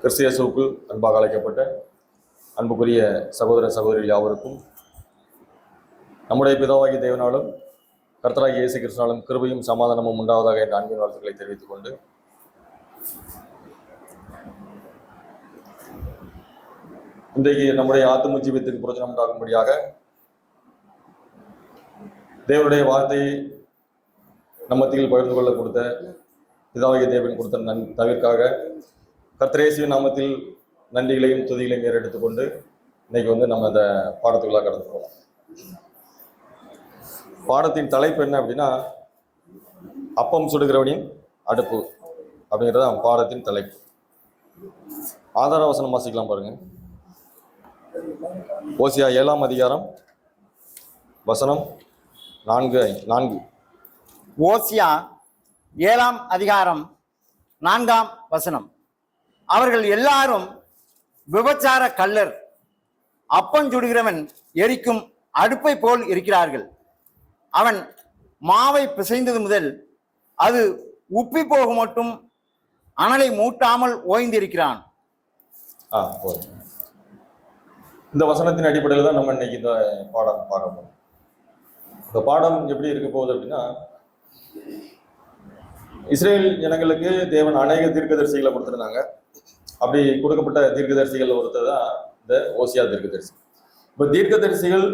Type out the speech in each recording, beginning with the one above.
கிறிஸ்து இயேசுவுக்குள் அன்பாக அழைக்கப்பட்ட அன்புக்குரிய சகோதர சகோதரிகள் யாவருக்கும் நம்முடைய பிதாவாகிய தேவனாலும் கர்த்தராகிய இயேசு கிறிஸ்துவினாலும் கிருபையும் சமாதானமும் உண்டாவதாக என்ற அன்பின் வாழ்த்துக்களை தெரிவித்துக் கொண்டு இன்றைக்கு நம்முடைய ஆத்தும ஜீவியத்துக்கு பிரயோஜனம் உண்டாகும்படியாக தேவனுடைய வார்த்தையை நம்மத்தில் பகிர்ந்து கொள்ள கொடுத்த பிதாவாகிய தேவன் கொடுத்த தவிர்க்காக கர்த்தர் இயேசுவின் நாமத்தில் நன்றிகளையும் துதிகளையும் ஏறெடுத்துக்கொண்டு இன்னைக்கு நம்ம இந்த பாடத்துக்குள்ளாக கடந்து போகலாம். பாடத்தின் தலைப்பு என்ன அப்படின்னா, அப்பம் சுடுகிறவனின் அடுப்பு அப்படிங்கிறது பாடத்தின் தலைப்பு. ஆதார வசனம் வாசிக்கலாம் பாருங்க. ஓசியா 7ஆம் அதிகாரம் வசனம் 4. ஓசியா 7ஆம் அதிகாரம் 4ஆம் வசனம். அவர்கள் எல்லாரும் விபச்சார கள்ளர், அப்பஞ்சுடுகிறவன் எரிக்கும் அடுப்பை போல் இருக்கிறார்கள். அவன் மாவை பிசைந்தது முதல் அது உப்பி போக மட்டும் அனலை மூட்டாமல் ஓய்ந்திருக்கிறான். இந்த வசனத்தின் அடிப்படையில் தான் நம்ம இன்னைக்கு இந்த பாடம் பார்க்க போறோம். இந்த பாடம் எப்படி இருக்க போகுது அப்படின்னா, இஸ்ரேல் ஜனங்களுக்கு தேவன் அநேக தீர்க்கதரிசிகளை கொடுத்திருந்தாங்க. அப்படி கொடுக்கப்பட்ட தீர்க்கதரிசிகள் ஒருத்தர் தான் இந்த ஓசியா தீர்க்கதரிசி. இப்போ தீர்க்கதரிசிகள்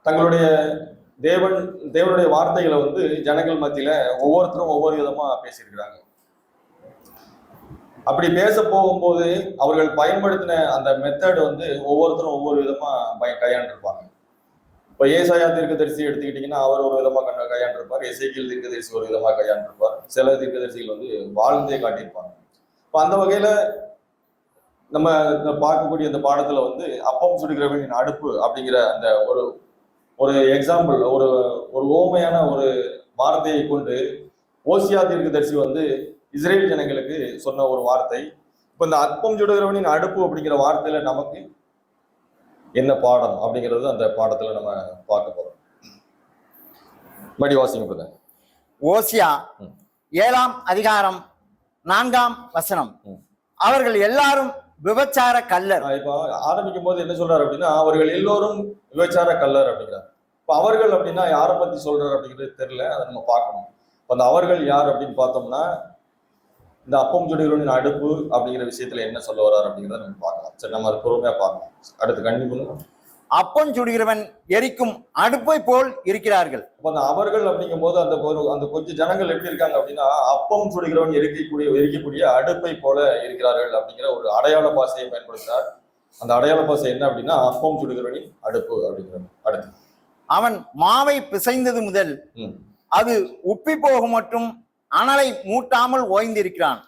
தங்களுடைய தேவனுடைய வார்த்தைகளை ஜனங்கள் மத்தியில ஒவ்வொருத்தரும் ஒவ்வொரு விதமா பேசியிருக்கிறாங்க. அப்படி பேச போகும்போது அவர்கள் பயன்படுத்தின அந்த மெத்தட் ஒவ்வொருத்தரும் ஒவ்வொரு விதமா கையாண்டிருப்பாங்க. இப்போ ஏசாயா தீர்க்கதரிசி எடுத்துக்கிட்டீங்கன்னா அவர் ஒரு விதமா கையாண்டிருப்பார். எசேக்கியேல் தீர்க்கதரிசி ஒரு விதமா கையாண்டிருப்பார். சில தீர்க்கதரிசிகள் வாழ்ந்தே காட்டியிருப்பாங்க. இப்போ அந்த வகையில நம்ம பார்க்கக்கூடிய இந்த பாடத்துல அப்பம் சுடுகிறவனின் அடுப்பு அப்படிங்கிற அந்த ஒரு எக்ஸாம்பிள், ஒரு ஓமையான ஒரு வார்த்தையை கொண்டு ஓசியா தீர்க்கதரிசி இஸ்ரேல் ஜனங்களுக்கு சொன்ன ஒரு வார்த்தை. இப்போ இந்த அப்பம் சுடுகிறவனின் அடுப்பு அப்படிங்கிற வார்த்தையில நமக்கு என்ன பாடம் அப்படிங்கிறது அந்த பாடத்துல நம்ம பார்க்க போறோம். மடி வாசிங்க. ஓசியா 7ஆம் அதிகாரம் 4ஆம் வசனம். அவர்கள் எல்லாரும் விபச்சார கள்ளர். இப்போ ஆரம்பிக்கும் போது என்ன சொல்றாரு அப்படின்னா, அவர்கள் எல்லோரும் விபச்சார கள்ளர் அப்படிங்கிறார். இப்போ அவர்கள் அப்படின்னா யாரை பத்தி சொல்றாரு அப்படிங்கிறது தெரியல, அதை நம்ம பார்க்கணும். அந்த அவர்கள் யார் அப்படின்னு பார்த்தோம்னா, இந்த அப்பம் சுடுகிறவனின் அடுப்பு அப்படிங்கிற விஷயத்துல என்ன சொல்ல வர்றாரு அப்படிங்கிறத நம்ம பார்க்கலாம். சரி, நம்ம அதை பொறுமையா பார்க்கலாம். அடுத்து கண்டிப்பா அப்பம் சுடுகிறவன் எரிக்கும் அடுப்பை போல் இருக்கிறார்கள். அப்ப அந்த அவர்கள் அப்படிங்கும் போது அந்த கொஞ்சம் ஜனங்கள் எப்படி இருக்காங்க அப்படின்னா, அப்பம் சுடுகிறவன் எரிக்கக்கூடிய அடுப்பை போல இருக்கிறார்கள் அப்படிங்கிற ஒரு அடையாள பாசையை பயன்படுத்துறார். அந்த அடையாள பாசை என்ன அப்படின்னா, அப்பம் சுடுகிறவனின் அடுப்பு அப்படிங்கிறது. அடுத்து அவன் மாவை பிசைந்தது முதல் அது உப்பி போக மட்டும் அனலை மூட்டாமல் ஓய்ந்திருக்கிறான்.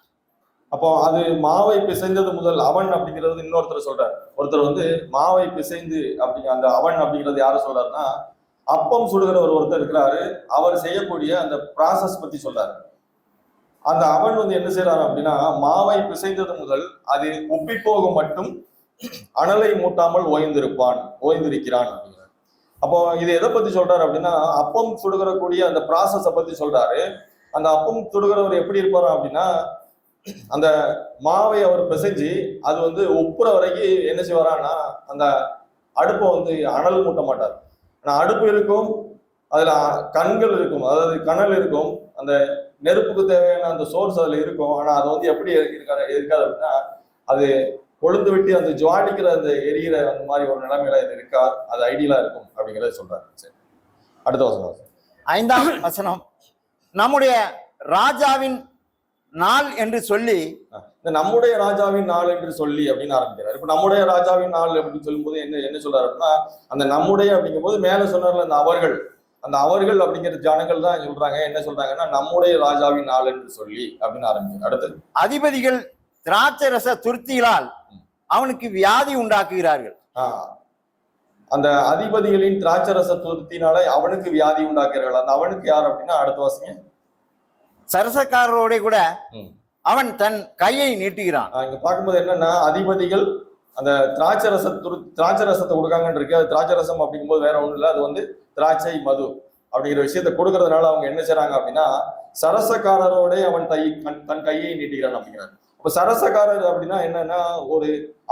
அப்போ அது மாவை பிசைந்தது முதல் அவன் அப்படிங்கிறது இன்னொருத்தர் சொல்றாரு. ஒருத்தர் மாவை பிசைந்து அந்த அவன் அப்படிங்கிறது யாரு சொல்றாருன்னா, அப்பம் சுடுகிற ஒருத்தர் இருக்கிறாரு. அவர் செய்யக்கூடிய அந்த ப்ராசஸ் பத்தி சொல்றாரு. அந்த அவன் என்ன செய்யறாரு அப்படின்னா, மாவை பிசைந்தது முதல் அது உப்பி போக மட்டும் அனலை மூட்டாமல் ஓய்ந்திருக்கிறான் அப்படிங்கிறார். அப்போ இது எதை பத்தி சொல்றாரு அப்படின்னா, அப்பம் சுடுகிறக்கூடிய அந்த ப்ராசஸை பத்தி சொல்றாரு. அந்த அப்பம் சுடுகிறவர் எப்படி இருப்பாரு அப்படின்னா, அந்த மாவை அவர் பிசைஞ்சு அது உப்புற வரைக்கும் என்ன செய்வாரான்னா, அந்த அடுப்பை அனல் மூட்ட மாட்டார். ஆனா அடுப்பு இருக்கும், அதுல கண்கள் இருக்கும், அதாவது கனல் இருக்கும், அந்த நெருப்புக்கு தேவையான அந்த சோர்ஸ் அதுல இருக்கும். ஆனா அது எப்படி இருக்காது அப்படின்னா, அது கொழுந்து விட்டு அந்த ஜுவாடிக்கிற அந்த எரிகிற அந்த மாதிரி ஒரு நிலைமையில இது இருக்கா, அது ஐடியலா இருக்கும் அப்படிங்கிறத சொல்றாரு. சரி, அடுத்த வசனம் 5ஆம் வசனம். நம்முடைய ராஜாவின் நாள் என்று சொல்லி, நம்முடைய ராஜாவின் நாள் என்று சொல்லி அப்படின்னு ஆரம்பிக்கிறார். இப்ப நம்முடைய ராஜாவின் நாள் அப்படின்னு சொல்லும் போது என்ன சொல்றாரு அப்படின்னா, அந்த நம்முடைய அப்படிங்கும் போது மேல சொன்னார்ல அந்த அவர்கள் அப்படிங்கிற ஜனங்கள் தான் சொல்றாங்க. என்ன சொல்றாங்கன்னா, நம்முடைய ராஜாவின் நாள் என்று சொல்லி அப்படின்னு ஆரம்பிக்கிறார். அடுத்தது அதிபதிகள் திராட்சரச துருத்திகளால் அவனுக்கு வியாதி உண்டாக்குகிறார்கள். அந்த அதிபதிகளின் திராட்சரச துருத்தினால அவனுக்கு வியாதி உண்டாக்குகிறார்கள். அந்த அவனுக்கு யார் அப்படின்னா, அடுத்த வாசிங்க. சரசக்காரரோட கூட அவன் தன் கையை நீட்டுகிறான். இங்க பார்க்கும்போது என்னன்னா, அதிபதிகள் அந்த திராட்சரசத்தை கொடுக்காங்கன்னு இருக்கு. அது திராட்சரசம் அப்படிங்கும்போது வேற ஒண்ணும் இல்லை, அது திராட்சை மது அப்படிங்கிற விஷயத்த கொடுக்கறதுனால அவங்க என்ன செய்றாங்க அப்படின்னா, சரசக்காரரோட அவன் தன் கையை நீட்டுகிறான் அப்படிங்கிறார். இப்ப சரசக்காரர் அப்படின்னா என்னன்னா, ஒரு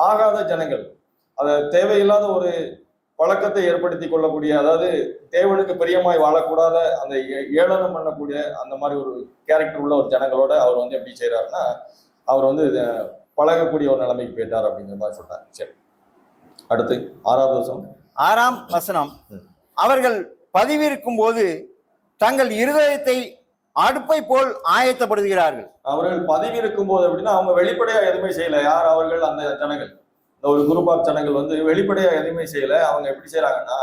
ஆகாத ஜனங்கள், அத தேவையில்லாத ஒரு பழக்கத்தை ஏற்படுத்தி கொள்ளக்கூடிய, அதாவது தேவனுக்கு பிரியமாய் வாழக்கூடாத அந்த ஏளனம் பண்ணக்கூடிய அந்த மாதிரி ஒரு கேரக்டர் உள்ள ஒரு ஜனங்களோட அவர் வந்து எப்படி செய்யறாருன்னா, அவர் வந்து பழகக்கூடிய ஒரு நிலைமைக்கு போயிட்டார் அப்படிங்கிற மாதிரி சொல்றாரு. சரி, அடுத்து 6வது வசனம். 6ஆம் வசனம். அவர்கள் பதிவிருக்கும் போது தங்கள் இருதயத்தை அடுப்பை போல் ஆயத்தப்படுகிறார்கள். அவர்கள் பதவி இருக்கும் போது அப்படின்னா அவங்க வெளிப்படையா எதுவுமே செய்யல. யார் அவர்கள்? அந்த ஜனங்கள், இந்த ஒரு குரூப் ஆஃப் ஜனங்கள் வந்து வெளிப்படையா எதுவுமே செய்யல. அவங்க எப்படி செய்யறாங்கன்னா,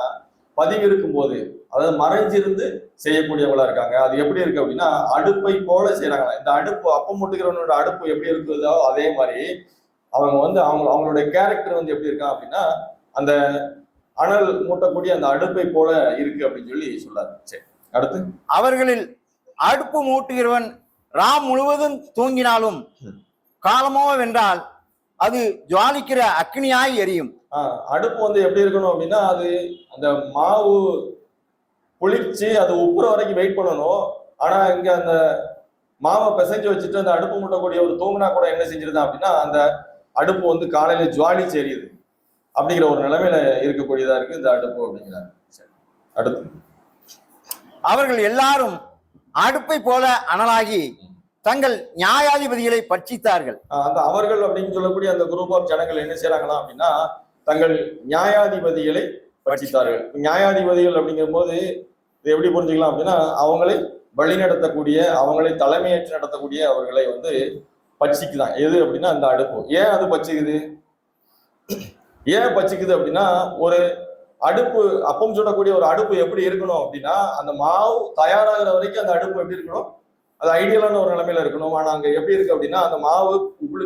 பதவி இருக்கும் போது, அதாவது மறைஞ்சிருந்து செய்யக்கூடியவங்களா இருக்காங்க. அது எப்படி இருக்கு அப்படின்னா, அடுப்பை போல செய்யறாங்க. இந்த அடுப்பு, அப்பம் முட்டுகிறவனோட அடுப்பு எப்படி இருக்குதோ அதே மாதிரி அவங்க வந்து அவங்களுடைய கேரக்டர் வந்து எப்படி இருக்கா அப்படின்னா, அந்த அனல் மூட்டக்கூடிய அந்த அடுப்பை போல இருக்கு அப்படின்னு சொல்லி சொல்றாரு. சரி, அடுத்து. அவர்களில் அடுப்பு மூட்டுகிறவன் ராம் முழுவதும் தூங்கினாலும் காலமோ வென்றால் அது ஜுவாலிக்கிற அக்னியாய் எரியும். அடுப்பு வந்து எப்படி இருக்கணும் அப்படின்னா, அது அந்த மாவு புளிச்சு அது உப்புற வரைக்கும் வெயிட் பண்ணணும். ஆனா இங்க அந்த மாவை பிசைஞ்சு வச்சுட்டு அந்த அடுப்பு மூட்டக்கூடிய ஒரு தூங்கினா கூட என்ன செஞ்சிருந்தா அப்படின்னா, அந்த அடுப்பு வந்து காலையில ஜுவாலிச்சு எரியுது அப்படிங்கிற ஒரு நிலைமையில இருக்கக்கூடியதா இருக்கு இந்த அடுப்பு அப்படிங்கிறாங்க. சரி, அடுத்து. அவர்கள் எல்லாரும் அடுப்பை போல அனலாகி தங்கள் நியாயாதிபதிகளை பட்சித்தார்கள். அந்த அவர்கள் அப்படின்னு சொல்லக்கூடிய அந்த குரூப் ஆஃப் ஜனங்கள் என்ன செய்யறாங்களா அப்படின்னா, தங்கள் நியாயாதிபதிகளை பட்சித்தார்கள். நியாயாதிபதிகள் அப்படிங்கிற போது இது எப்படி புரிஞ்சுக்கலாம் அப்படின்னா, அவங்களை வழிநடத்தக்கூடிய, அவங்களை தலைமையேற்று நடத்தக்கூடிய அவர்களை வந்து பட்சிக்குதான். எது அப்படின்னா அந்த அடுப்பு. ஏன் அது பட்சிக்குது? ஏன் பட்சிக்குது அப்படின்னா, ஒரு அடுப்பு, அப்பம் சுடக்கூடிய ஒரு அடுப்பு எப்படி இருக்கணும் அப்படின்னா, அந்த மாவு தயாராகிற வரைக்கும் அந்த அடுப்பு எப்படி இருக்கணும், அது ஐடியலான ஒரு நிலைமையில இருக்கணும். ஆனா அங்க எப்படி இருக்கு அப்படின்னா, அந்த மாவு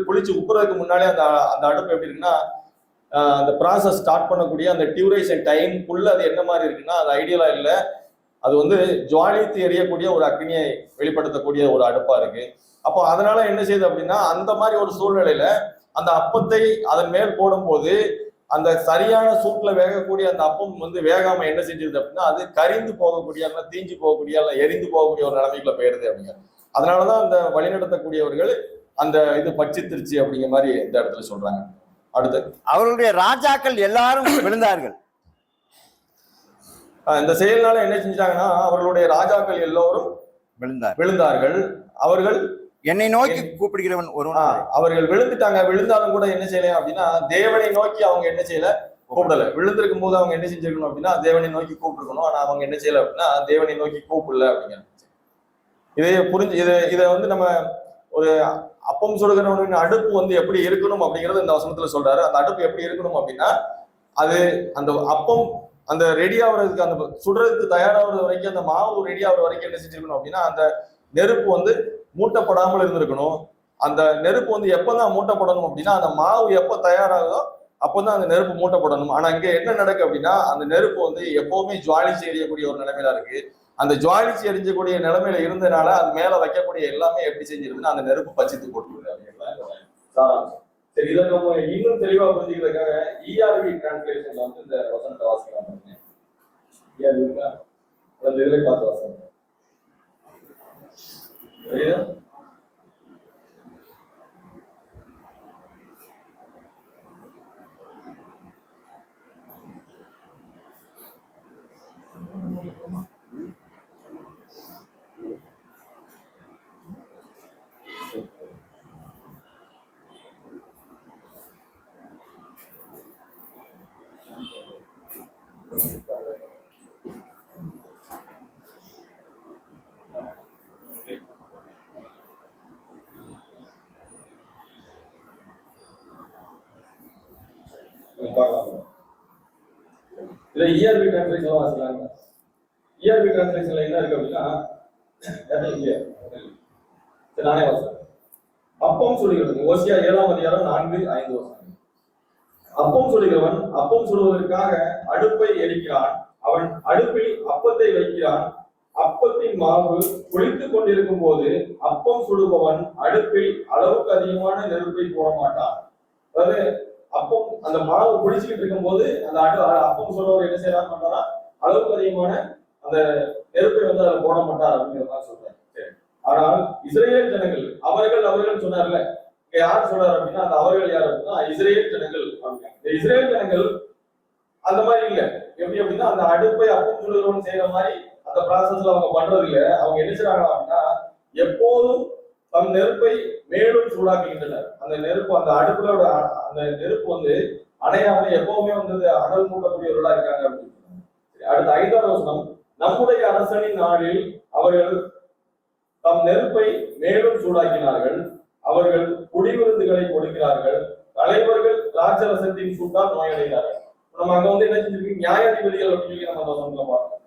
புளிச்சு உப்புறதுக்கு முன்னாலே அந்த அந்த அடுப்பு எப்படி இருக்குன்னா, அந்த ப்ராசஸ் ஸ்டார்ட் பண்ணக்கூடிய அந்த டியூரேஷன் டைம்குள்ள அது என்ன மாதிரி இருக்குன்னா, அது ஐடியலா இல்லை. அது வந்து ஜுவாலித்து எரியக்கூடிய ஒரு அக்னியை வெளிப்படுத்தக்கூடிய ஒரு அடுப்பா இருக்கு. அப்போ அதனால என்ன செய்யுது அப்படின்னா, அந்த மாதிரி ஒரு சூழ்நிலையில அந்த அப்பத்தை அதன் மேல் போடும்போது அந்த சரியான சூட்ல வேகக்கூடிய அந்த அப்பம் வந்து வேகாம என்ன செஞ்சிருது அப்படின்னா, அது கரிந்து போகக்கூடிய, தீஞ்சு போகக்கூடிய, எரிந்து போகக்கூடிய ஒரு நிலைமைக்குள்ள போயிடுது அப்படிங்க. அதனாலதான் அந்த வழிநடத்தக்கூடியவர்கள் அந்த இது பட்சித்திருச்சு அப்படிங்கிற மாதிரி இந்த இடத்துல சொல்றாங்க. அடுத்து. அவர்களுடைய ராஜாக்கள் எல்லாரும் விழுந்தார்கள். இந்த செயல்னால என்ன செஞ்சாங்கன்னா, அவர்களுடைய ராஜாக்கள் எல்லோரும் விழுந்தார்கள். அவர்கள் என்னை நோக்கி கூப்பிடுகிறவன் ஒருவன். அவர்கள் விழுந்துட்டாங்க. விழுந்தாலும் கூட என்ன செய்யல அப்படின்னா, தேவனை நோக்கி அவங்க என்ன செய்யல, கூப்பிடல. விழுந்திருக்கும் போது அவங்க என்ன செஞ்சிருக்கணும் அப்படின்னா, தேவனை நோக்கி கூப்பிட்டுருக்கணும். ஆனா அவங்க என்ன செய்யல அப்படின்னா, தேவனை நோக்கி கூப்பிடல அப்படிங்கிற. இதை புரிஞ்சு இதை வந்து நம்ம ஒரு அப்பம் சுடுகிறவனின் அடுப்பு வந்து எப்படி இருக்கணும் அப்படிங்கறது இந்த வசனத்துல சொல்றாரு. அந்த அடுப்பு எப்படி இருக்கணும் அப்படின்னா, அது அந்த அப்பம் அந்த ரெடி ஆகுறதுக்கு, அந்த சுடுறதுக்கு தயாராகிறது வரைக்கும், அந்த மாவு ரெடி ஆகுற வரைக்கும் என்ன செஞ்சிருக்கணும் அப்படின்னா, அந்த நெருப்பு வந்து மூட்டப்படாமல் இருந்திருக்கணும். அந்த நெருப்பு வந்து எப்பதான் மூட்டப்படணும் அப்படின்னா, அந்த மாவு எப்ப தயாராகுதோ அப்பதான் அந்த நெருப்பு மூட்டப்படணும். ஆனா இங்க என்ன நடக்கு அப்படின்னா, அந்த நெருப்பு வந்து எப்பவுமே ஜுவாலிச்சு எரியக்கூடிய ஒரு நிலைமையில இருக்கு. அந்த ஜுவாலிச்சு எரிஞ்சக்கூடிய நிலைமையில இருந்தனால அது மேல வைக்கக்கூடிய எல்லாமே எப்படி செஞ்சிருக்குன்னா, அந்த நெருப்பு பச்சித்து போட்டுருது அப்படிங்கிறத. சரி, இதை நம்ம இன்னும் தெளிவா புரிஞ்சுக்கிறதுக்காக ERV டிரான்ஸ்லேஷன்ல வந்து இந்த வசனத்தை வாசிக்கலாம். இதுல பார்த்து வாசனம். இதுல ERV டிரான்ஸ்லேஷன் வாசிக்கலாங்க. ERV டிரான்ஸ்லேஷன்ல என்ன இருக்கு அப்படின்னா, நானே வாசிக்கிறேன். அப்பம் சுடுகிறது. ஓசியா 7ஆம் அதிகாரம் 4-5 வசனம். அப்பம் சுடுகிறவன் அப்பம் சுடுவதற்காக அடுப்பை எரிக்கிறான். அவன் அடுப்பில் அப்பத்தை வைக்கிறான். அப்பத்தின் மாவு குளித்துக் கொண்டிருக்கும் போது அப்பம் சுடுபவன் அடுப்பில் அளவுக்கு அதிகமான நெருப்பை போட மாட்டான். அதாவது அப்பம் அந்த மாவு குளிச்சுக்கிட்டு இருக்கும் போது அந்த அப்பம் சுடுறவர் என்ன செய்யறாரு பண்றாரா, அளவுக்கு அதிகமான அந்த நெருப்பை வந்து அதை போட மாட்டார் அப்படிங்கிற மாதிரி சொல்றேன். சரி, ஆனால் இஸ்ரேல் ஜனங்கள் அவர்கள் சொன்னார்ல, இங்க யார் சொல்றாரு அப்படின்னா அந்த அவர்கள் யார் அப்படின்னா இஸ்ரேல் ஜனங்கள் அப்படிங்க. இந்த இஸ்ரேல் ஜனங்கள் அந்த மாதிரி இல்ல. எப்படி அப்படின்னா அந்த அடுப்பை அப்பம் சுடுகிறவன் செய்யற மாதிரி அந்த ப்ராசஸ்ல அவங்க பண்றது இல்ல. அவங்க என்ன செய்றாங்க அப்படின்னா எப்போதும் தம் நெருப்பை மேலும் சூடாக்குகின்றனர். அந்த நெருப்பு அந்த அடுப்புகளோட அந்த நெருப்பு வந்து அணையாம எப்பவுமே வந்து அனல் மூட்டக்கூடியவர்களா இருக்காங்க அப்படின்னு. அடுத்த 5வது வசனம், நம்முடைய அரசனின் நாளில் அவர்கள் தம் நெருப்பை மேலும் சூடாக்கினார்கள், அவர்கள் குடிவிருந்துகளை கொடுக்கிறார்கள், தலைவர்கள் திராட்சரசத்தின் சூட்டால் நோயடைகிறார்கள். நம்ம அங்க வந்து என்ன செஞ்சிருக்கு, நியாயாதிபதிகள் அப்படின்னு சொல்லி நம்ம வசனத்துல பார்த்தோம்.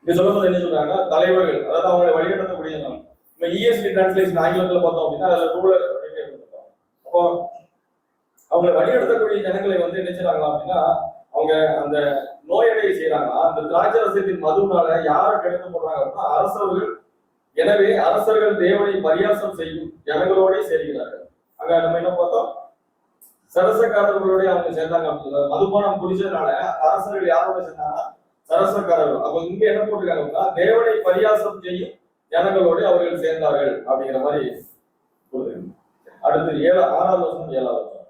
இங்க சொல்லும்போது என்ன சொல்றாங்க, தலைவர்கள், அதாவது அவங்களை வழிநடத்தக்கூடிய நம்ம ESV டிரான்ஸ்லேஷன் ஆங்கிலத்துல பார்த்தோம் அப்படின்னா அதுல ரூலர் அப்படின்னு எடுத்துக்கிட்டோம். அப்போ அவங்களை வழிநடத்தக்கூடிய ஜனங்களை வந்து என்ன செய்றாங்க அப்படின்னா அவங்க அந்த நோயடையை செய்யறாங்கன்னா அந்த திராட்சரசத்தின் மதுனால யாரை கெடுத்து போடுறாங்க அப்படின்னா அரசர்கள். எனவே அரசர்கள் தேவனை பரியாசம் செய்யும் ஜனங்களோட சேர்கிறார்கள். அங்க நம்ம என்ன பார்த்தோம், சரசக்காரர்களோட அவங்க சேர்ந்தாங்க அப்படின்னு. மதுபானம் குடிச்சதுனால அரசர்கள் யாரோட சேர்ந்தாங்கன்னா சரசக்காரர்கள். அப்ப இங்க என்ன போட்டிருக்காங்க அப்படின்னா தேவனை பரியாசம் செய்யும் ஜனங்களோடு அவர்கள் சேர்ந்தார்கள் அப்படிங்கிற மாதிரி சொல்லுது. அடுத்து 6வது வசனம் 7வது வசனம்.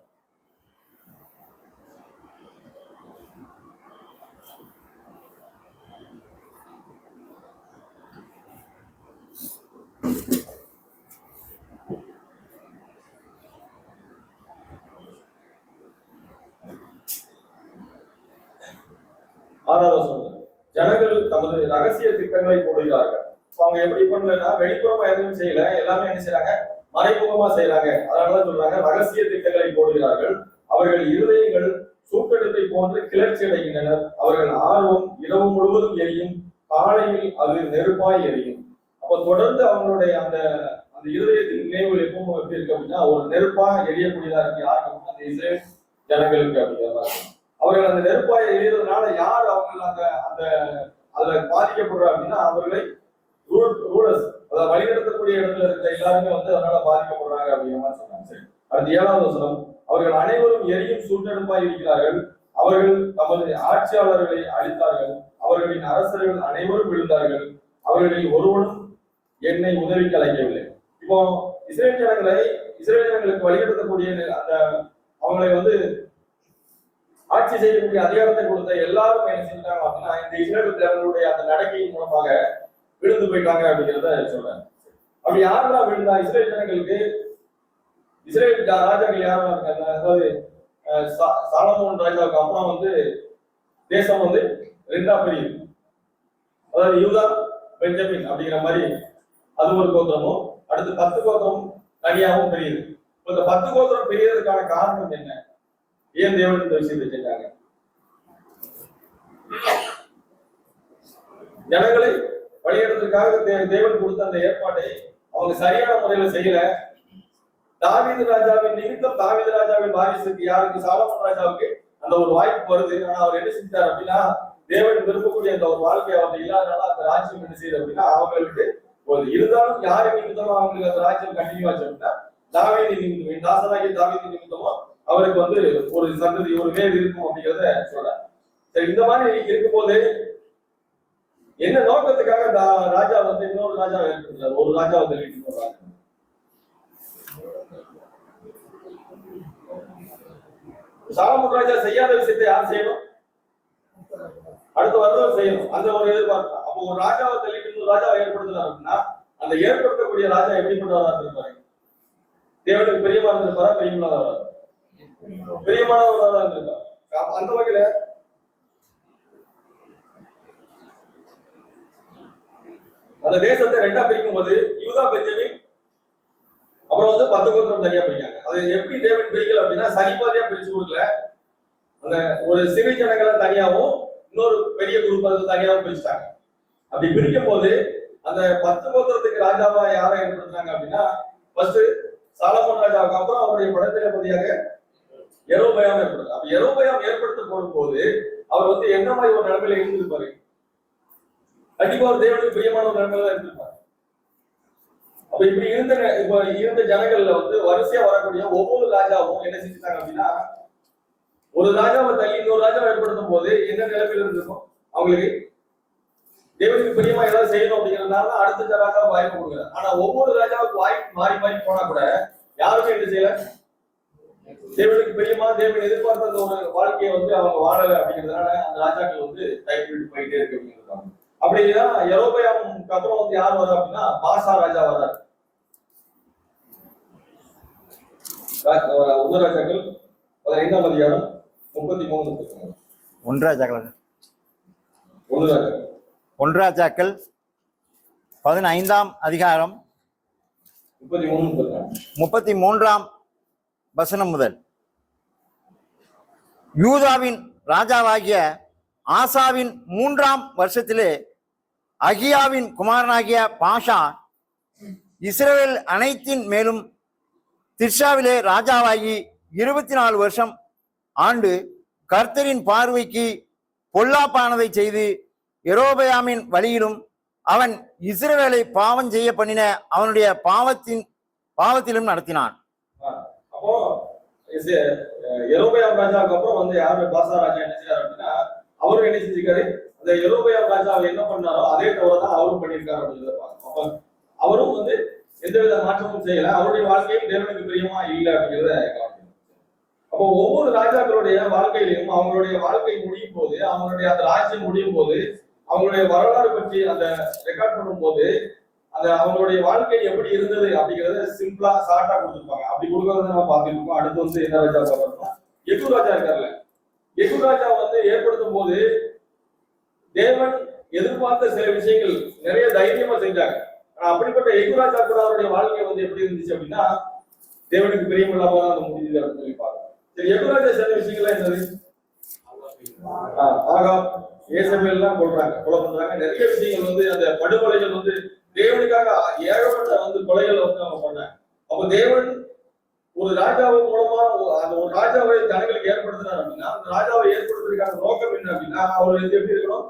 ஜனங்கள் தமது ரகசிய திட்டங்களை போடுகிறார்கள். அவங்க எப்படி பண்ணலன்னா வெளிப்புறமா எதுவும் செய்யல, எல்லாமே என்ன செய்யறாங்க, மறைமுகமா செய்யறாங்க. அதனாலதான் சொல்றாங்க ரகசிய திட்டங்களை போடுகிறார்கள். அவர்கள் இருதயங்கள் சூட்டெடுப்பை போன்று கிளர்ச்சி அடைகின்றனர். அவர்கள் ஆர்வம் இரவு முழுவதும் எரியும், காலையில் அது நெருப்பாய் எரியும். அப்ப தொடர்ந்து அவங்களுடைய அந்த அந்த இருதயத்தின் நினைவுகள் எப்பவும் எப்படி இருக்கு அப்படின்னா ஒரு நெருப்பா எரியக்கூடியதா இருக்கு. யாருக்கு அந்த இஸ்ரேல் ஜனங்களுக்கு அப்படிங்கிற மாதிரி. அவர்கள் அந்த நெருப்பாய் எரியறதுனால யார் அவங்க அந்த அந்த அதுல பாதிக்கப்படுறா அப்படின்னா அவர்களை ரூலர்ஸ், அதாவது வழிநடத்தக்கூடிய இடத்துல இருக்கிற எல்லாருமே வந்து அதனால பாதிக்கப்படுறாங்க அப்படிங்கிற மாதிரி சொன்னாங்க. சரி, அடுத்து 7வது வசனம், அவர்கள் அனைவரும் எரியும் சூட்டெடுப்பாய் இருக்கிறார்கள். அவர்கள் தமது ஆட்சியாளர்களை அழித்தார்கள். அவர்களின் அரசர்கள் அனைவரும் விழுந்தார்கள். அவர்களில் ஒருவனும் என்னை உதவிக்கு அழைக்கவில்லை. இப்போ இஸ்ரேல் ஜனங்களுக்கு வழிநடத்தக்கூடிய அந்த அவங்களை வந்து ஆட்சி செய்யக்கூடிய அதிகாரத்தை கொடுத்த எல்லாரும் என்ன செஞ்சாங்க அப்படின்னா இந்த இஸ்ரேல் ஜனங்களுடைய அந்த நடக்கையின் மூலமாக விழுந்து போயிட்டாங்க அப்படிங்கிறத சொல்றேன். அப்படி யாரெல்லாம் விழுந்தா இஸ்ரேல் ஜனங்களுக்கு, இஸ்ரேல் ராஜாக்கள் யாரெல்லாம் இருக்காங்க, அதாவது சாலமோன் ராஜாவுக்கு அப்புறம் வந்து தேசம் வந்து 2ஆ பிரியுது. அதாவது யூதா பெஞ்சமின் அப்படிங்கிற மாதிரி அது ஒரு கோத்திரமும், அடுத்து 10 கோத்திரம் தனியாகவும் பிரியுது. இந்த 10 கோத்திரம் பிரியறதுக்கான காரணம் என்ன, ஏன் தேவன் இந்த விஷயத்தை செஞ்சாங்க? ஜனங்களை வழியிடத்திற்காக தேவன் கொடுத்த அந்த ஏற்பாட்டை அவங்க சரியான முறையில செய்யல. தாவீது ராஜாவின் நிமித்தம் தாவீது ராஜாவின் வாரிசுக்கு யாருக்கு, சாலமோன் ராஜாவுக்கு அந்த ஒரு வாய்ப்பு வருது. ஆனா அவர் என்ன செஞ்சார் அப்படின்னா தேவன் விரும்பக்கூடிய அந்த ஒரு வாழ்க்கை அவங்க இல்லாதனால அந்த ராஜ்யம் என்ன செய்யுது அப்படின்னா அவங்களுக்கு ஒரு இருந்தாலும் யாரு நிமித்தமும் அவங்களுக்கு அந்த ராஜ்யம் கண்டினியூ ஆச்சு அப்படின்னா தாவீது நிமித்தம், தாசனாகிய தாவீது நிமித்தமும் அவருக்கு வந்து ஒரு சந்ததி ஒரு வேர் இருக்கும் அப்படிங்கிறத சொல்றாரு. சரி, இந்த மாதிரி இருக்கும்போது என்ன நோக்கத்துக்காக ராஜா வந்து இன்னொரு ராஜாவை ஏற்படுத்துறாரு, ஒரு ராஜாவை தெரிவித்து போறாங்க. சாலமோன் ராஜா செய்யாத விஷயத்தை யார் செய்யணும், அடுத்த வருடம் செய்யணும், அந்த ஒரு எதிர்பார்ப்பு. அப்போ ஒரு ராஜாவை தள்ளிட்டு இன்னொரு ராஜாவை ஏற்படுத்துறாரு அப்படின்னா அந்த ஏற்படுத்தக்கூடிய ராஜா எப்படிப்பட்டவராக இருப்பாரு, தேவனுக்கு பிரியமான இருப்பாரா, பிரியமானவரா, பிரியமானவராக இருந்திருக்காரு. அந்த வகையில அந்த தேசத்தை 2ஆ பிரிக்கும் போது யூதா பெஞ்சமின் அப்புறம் வந்து 10 கோத்திரம் தனியா பிரிக்காங்க. அது எப்படி தேவன் பிரிக்கல அப்படின்னா சரிபாதியா பிரிச்சு கொடுக்கல. அந்த ஒரு சிறு ஜனங்களை தனியாவும் இன்னொரு பெரிய குரூப் அது தனியாவும் பிரிச்சுட்டாங்க. அப்படி பிரிக்கும் போது அந்த 10 கோத்திரத்துக்கு ராஜாவா யாரை ஏற்படுத்துறாங்க அப்படின்னா ஃபர்ஸ்ட் சாலமோன் ராஜாவுக்கு அப்புறம் அவருடைய படைத்தளபதியாக யெரொபெயாம் ஏற்படுறாரு. அப்ப யெரொபெயாம் ஏற்படுத்த போது அவர் வந்து என்ன மாதிரி ஒரு நிலைமையில இருந்திருப்பாரு, கண்டிப்பா ஒரு தேவனுக்கு பிரியமான ஒரு நிலைமையில தான் இருந்திருப்பாரு. அப்ப இப்படி இருந்த ஜனங்கள்ல வந்து வரிசையா வரக்கூடிய ஒவ்வொரு ராஜாவும் என்ன செஞ்சாங்க அப்படின்னா ஒரு ராஜாவை தள்ளி இன்னொரு ராஜாவை ஏற்படுத்தும் போது என்ன நிலைமையில இருந்திருக்கும் அவங்களுக்கு, தேவனுக்கு பிரியமா ஏதாவது செய்யணும் அப்படிங்கிறதுனால தான் அடுத்த ராஜாவுக்கு வாய்ப்பு கொடுக்குறாரு. ஆனா ஒவ்வொரு ராஜாவுக்கு வாய்ப்பு மாறி மாறி போனா கூட யாருமே என்ன செய்யல, தேவனுக்கு பிரியமா தேவன் எதிர்பார்த்த அந்த ஒரு வாழ்க்கையை வந்து அவங்க வாழல அப்படிங்கிறதுனால அந்த ராஜாக்கள் வந்து கைவிட்டு போயிட்டே இருக்கு அப்படிங்கிறாங்க. அப்படின்னா யெரொபெயாமுக்கு அப்புறம் வந்து யார் வர்றா அப்படின்னா பாசா ராஜா வர்றாரு. ஒன்று ராஜாக்கள் 15ஆம் அதிகாரம் 33. ஒன்று ராஜாக்கள் 15ஆம் அதிகாரம் 33ஆம் வசனம் முதல். யூதாவின் ராஜாவாகிய ஆசாவின் 3ஆம் வருஷத்திலே அகியாவின் குமாரனாகிய பாஷா இஸ்ரவேல் அனைத்தின் மேலும் திர்ஷாவிலே ராஜாவாகி 24 வருஷம் ஆண்டு கர்த்தரின் பார்வைக்கு பொல்லாப்பானதை செய்து யெரொபெயாமின் வழியிலும் அவன் இஸ்ரவேலை பாவம் செய்ய பண்ணின அவனுடைய பாவத்திலும் நடத்தினான். அப்போ யெரொபெயாம் ராஜாவுக்கு அப்புறம் வந்து யாரு பாசா ராஜா என்ன செய்யறாரு அப்படின்னா அவரும் என்ன செஞ்சிருக்காரு, அந்த யெரொபெயாம் ராஜாவை என்ன பண்ணாரோ அதே தவிர தான் அவரும் பண்ணியிருக்காரு அப்படின்னு அப்ப அவரும் வந்து எந்தவித மாற்றமும் செய்யல, அவருடைய வாழ்க்கையில் தேவனுக்கு பிரியமா இல்லை அப்படிங்கிறத கவனிக்கணும். அப்போ ஒவ்வொரு ராஜாக்களுடைய வாழ்க்கையிலையும் அவங்களுடைய வாழ்க்கை முடியும் போது, அவங்களுடைய அந்த ராஜ்யம் முடியும் போது, அவங்களுடைய வரலாறு பற்றி அந்த ரெக்கார்ட் பண்ணும் போது அந்த அவங்களுடைய வாழ்க்கை எப்படி இருந்தது அப்படிங்கறத சிம்பிளா ஷார்ட்டா கொடுத்துருப்பாங்க. அப்படி கொடுக்கறத நம்ம பார்த்துருக்கோம். அடுத்து வந்து என்ன ராஜா பார்க்கணும்னா யெகூ ராஜா இருக்காருல்ல, யெகூ ராஜா வந்து ஏற்படுத்தும் போது தேவன் எதிர்பார்த்த சில விஷயங்கள் நிறைய தைரியமா செஞ்சாங்க. அப்படிப்பட்ட யெகூ ராஜா கூட அவருடைய வாழ்க்கை வந்து எப்படி இருந்துச்சு அப்படின்னா தேவனுக்கு பிரியமில்லாம தான் அது முடிஞ்சது அப்படின்னு சொல்லி பார்க்கலாம். சரி, யெகூ ராஜா சில விஷயங்கள்லாம் என்னது, ஆகாப் ஏசபேல் எல்லாம் கொலை பண்றாங்க. நிறைய விஷயங்கள் வந்து அந்த படுகொலைகள் வந்து தேவனுக்காக ஏகப்பட்ட வந்து கொலைகள் வந்து அவங்க பண்ணாங்க. அப்ப தேவன் ஒரு ராஜாவின் மூலமா அந்த ஒரு ராஜாவை ஜனங்களுக்கு ஏற்படுத்தினார் அப்படின்னா அந்த ராஜாவை ஏற்படுத்துறதுக்கான நோக்கம் என்ன அப்படின்னா அவர் வந்து எப்படி இருக்கணும்,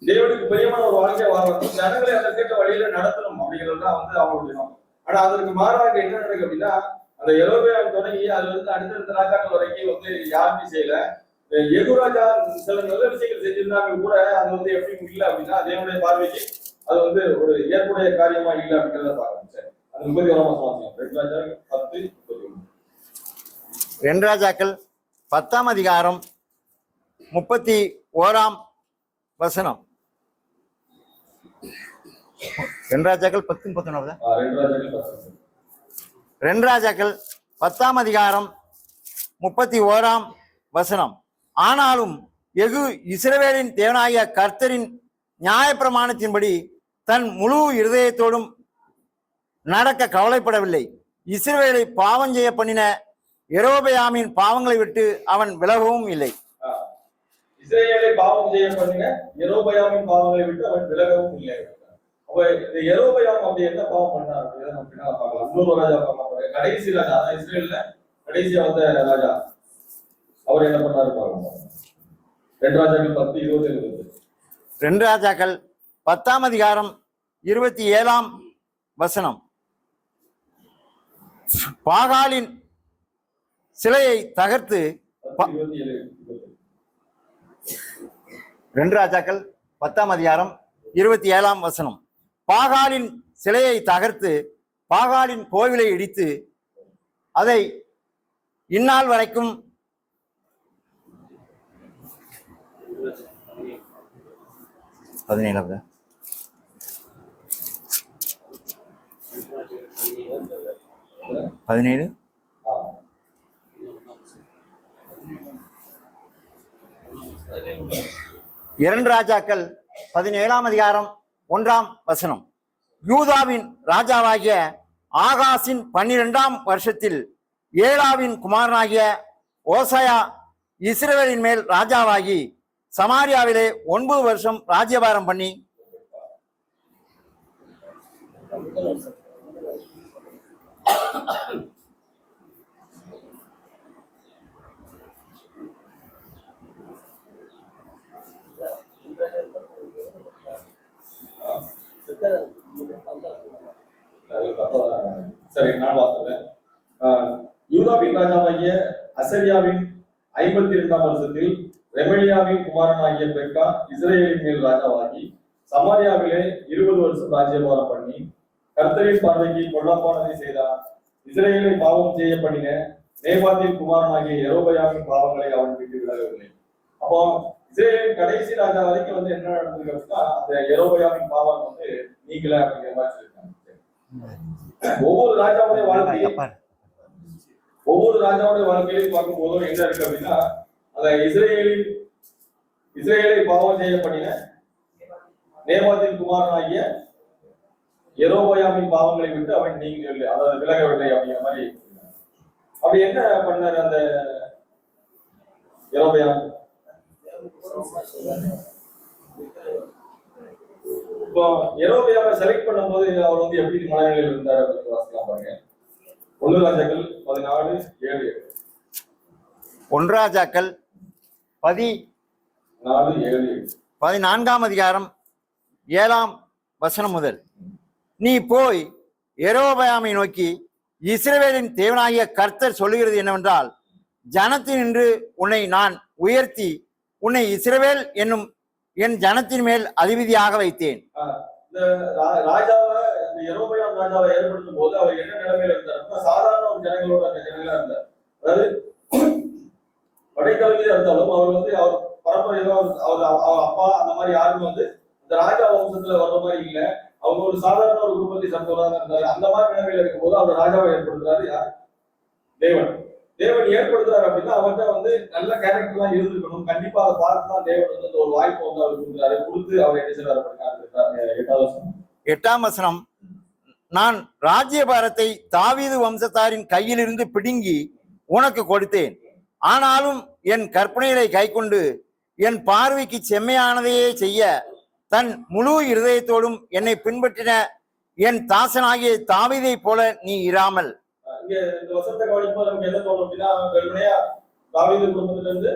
தேவனுக்கு பிரியமான ஒரு வாழ்க்கையை வாழணும், ஜனங்களை அதற்கேற்ற வழியில நடத்தணும் அப்படிங்கிறது தான் வந்து அவங்களுடைய நோக்கம். ஆனா அதற்கு மாறாக என்ன நடக்கு அப்படின்னா அந்த யெரொபெயாம் தொடங்கி அது வந்து அடுத்தடுத்த ராஜாக்கள் வரைக்கும் வந்து யாருமே செய்யல. யெகூ ராஜா சில நல்ல விஷயங்கள் செஞ்சிருந்தாங்க கூட அது வந்து எப்படி இல்லை அப்படின்னா தேவனுடைய பார்வைக்கு அது வந்து ஒரு ஏற்புடைய காரியமா இல்லை அப்படிங்கிறத பார்க்கணும். சரி, அது 2 ராஜாக்கள் 10ஆம் அதிகாரம் 31ஆம் வசனம். 2 ராஜாக்கள் 10-11. 2 ராஜாக்கள் 10ஆம் அதிகாரம் 31ஆம் வசனம். ஆனாலும் யெகூ இஸ்ரவேலின் தேவனாகிய கர்த்தரின் நியாயப்பிரமாணத்தின்படி தன் முழு இருதயத்தோடும் நடக்க கவலைப்படவில்லை. இஸ்ரவேலை பாவம் செய்ய பண்ணின யெரொபெயாமின் பாவங்களை விட்டு அவன் விலகவும் இல்லை. இஸ்ரவேலை பாவம் செய்ய பண்ணின யெரொபெயாமின் பாவங்களை விட்டு அவன் விலகவும் இல்லை. அப்ப இந்த யெரொபெயாம் அப்படி என்ன பாவம் பண்ணார் அப்படின்றத நம்ம பின்னால பார்க்கலாம். இன்னொரு ராஜா பார்க்கலாம், கடைசி ராஜா, இஸ்ரவேல்ல கடைசியா வந்த ராஜா, அவர் என்ன பண்ணாரு பார்க்கலாம். 2 ராஜாக்கள் 10:27. 2 ராஜாக்கள் 10ஆம் அதிகாரம் 27ஆம் வசனம். பாகாலின் சிலையை தகர்த்து 2 ராஜாக்கள் 10ஆம் அதிகாரம் 27ஆம் வசனம். பாகாலின் சிலையை தகர்த்து பாகாலின் கோவிலை இடித்து அதை இந்நாள் வரைக்கும் 17 2 ராஜாக்கள் 17ஆம் அதிகாரம் 1ஆம் வசனம். யூதாவின் ராஜாவாகிய ஆகாசின் 12ஆம் வருஷத்தில் ஏலாவின் குமாரனாகிய ஓசையா இஸ்ரவேலின் மேல் ராஜாவாகி சமாரியாவிலே 9 வருஷம் ராஜ்யபாரம் பண்ணி சரி, நான் வாசிக்கிறேன். யூதாவின் ராஜாவாகிய அசரியாவின் 52ஆம் வருஷத்தில் ரெமலியாவின் குமாரனாகிய பெக்கா இஸ்ரவேலின் மேல் ராஜாவாகி சமாரியாவிலே 20 வருஷம் ராஜ்யபாரம் பண்ணி கர்த்தரின் பார்வைக்கு பொல்லாப்பானதை செய்தான். இஸ்ரவேலை பாவம் செய்ய பண்ணின நேபாத்தின் குமாரனாகிய யெரொபெயாமின் பாவங்களை அவன் விட்டு விலகவில்லை. அப்போ இஸ்ரவேலின் கடைசி ராஜா வரைக்கும் வந்து என்ன நடந்தது அப்படின்னா அந்த யெரொபெயாமின் பாவம் வந்து நீங்களே அப்படிங்கிற மாதிரி சொல்லியிருக்காங்க. ஒவ்வொரு ராஜாவுடைய வாழ்க்கையும் பார்க்கும் போதும் என்ன இருக்கு அப்படின்னா அந்த இஸ்ரவேலை பாவம் செய்ய பண்ணின நேபாத்தின் குமாரனாகிய யெரொபெயாமின் பாவங்களை விட்டு அவன் நீங்கவில்லை, அதாவது விலகவில்லை அப்படிங்கிற மாதிரி. அப்படி என்ன பண்ணாரு அந்த யெரொபெயாம்? இப்போ யெரொபெயாமை செலக்ட் பண்ணும்போது அவர் வந்து எப்படி மனநிலையில் இருந்தார் அப்படின்னு வாசிக்கலாம் பாருங்க. 1 ராஜாக்கள் 14:7. 1 ராஜாக்கள் 14 அதிகாரம் 7ஆம் வசனம் முதல். நீ போய் யெரொபெயாமை நோக்கி, இஸ்ரவேலின் தேவனாகிய கர்த்தர் சொல்லுகிறது என்னவென்றால், ஜனத்தினின்று உன்னை நான் உயர்த்தி உன்னை இஸ்ரவேல் என்னும் என் ஜனத்தின் மேல் அதிபதியாக வைத்தேன். ராஜாவை யெரொபெயாம் ராஜாவை ஏற்படுத்தும் போது அவர் என்ன நிலைமையில இருந்தார்? சாதாரண ஒரு ஜனங்களோட அந்த ஜனங்களா இருந்தார். அதாவது படைத்தளபதியா இருந்தாலும் அவர் வந்து அவர் பரம்பரை அவர் அப்பா அந்த மாதிரி யாருமே வந்து இந்த ராஜா வம்சத்துல வர்ற மாதிரி இல்ல. அவங்க ஒரு சாதாரண ஒரு குடும்பத்தை சேர்ந்தவராக இருந்தாரு. அந்த மாதிரி நிலைமையில இருக்கும் போது அவர் ராஜாவை ஏற்படுத்துறாரு யார்? தேவன் ஏற்படுத்துறாரு அப்படின்னா அவர்கிட்ட வந்து நல்ல கேரக்டர் எல்லாம் இருந்திருக்கணும். கண்டிப்பா அதை பார்த்து தான் தேவன் வந்து ஒரு வாய்ப்பு வந்து அவர் கொடுக்குறாரு. கொடுத்து அவர் என்ன செய்யறாரு அப்படின்னா 8ஆம் வசனம். நான் ராஜ்யபாரத்தை தாவீது வம்சத்தாரின் கையிலிருந்து பிடுங்கி உனக்கு கொடுத்தேன். ஆனாலும் என் கற்பனைகளை கைக்கொண்டு என் பார்வைக்கு செம்மையானதையே செய்ய தன் முழு இருதயத்தோடும் என்னை பின்பற்றின என் தாசனாகிய தாவீதை போல நீ இராமல். இங்க இந்த வசனத்தை கவனிப்போது நமக்கு என்ன தோணும் அப்படின்னா வெறுமனையா தாவீது குடும்பத்துல இருந்து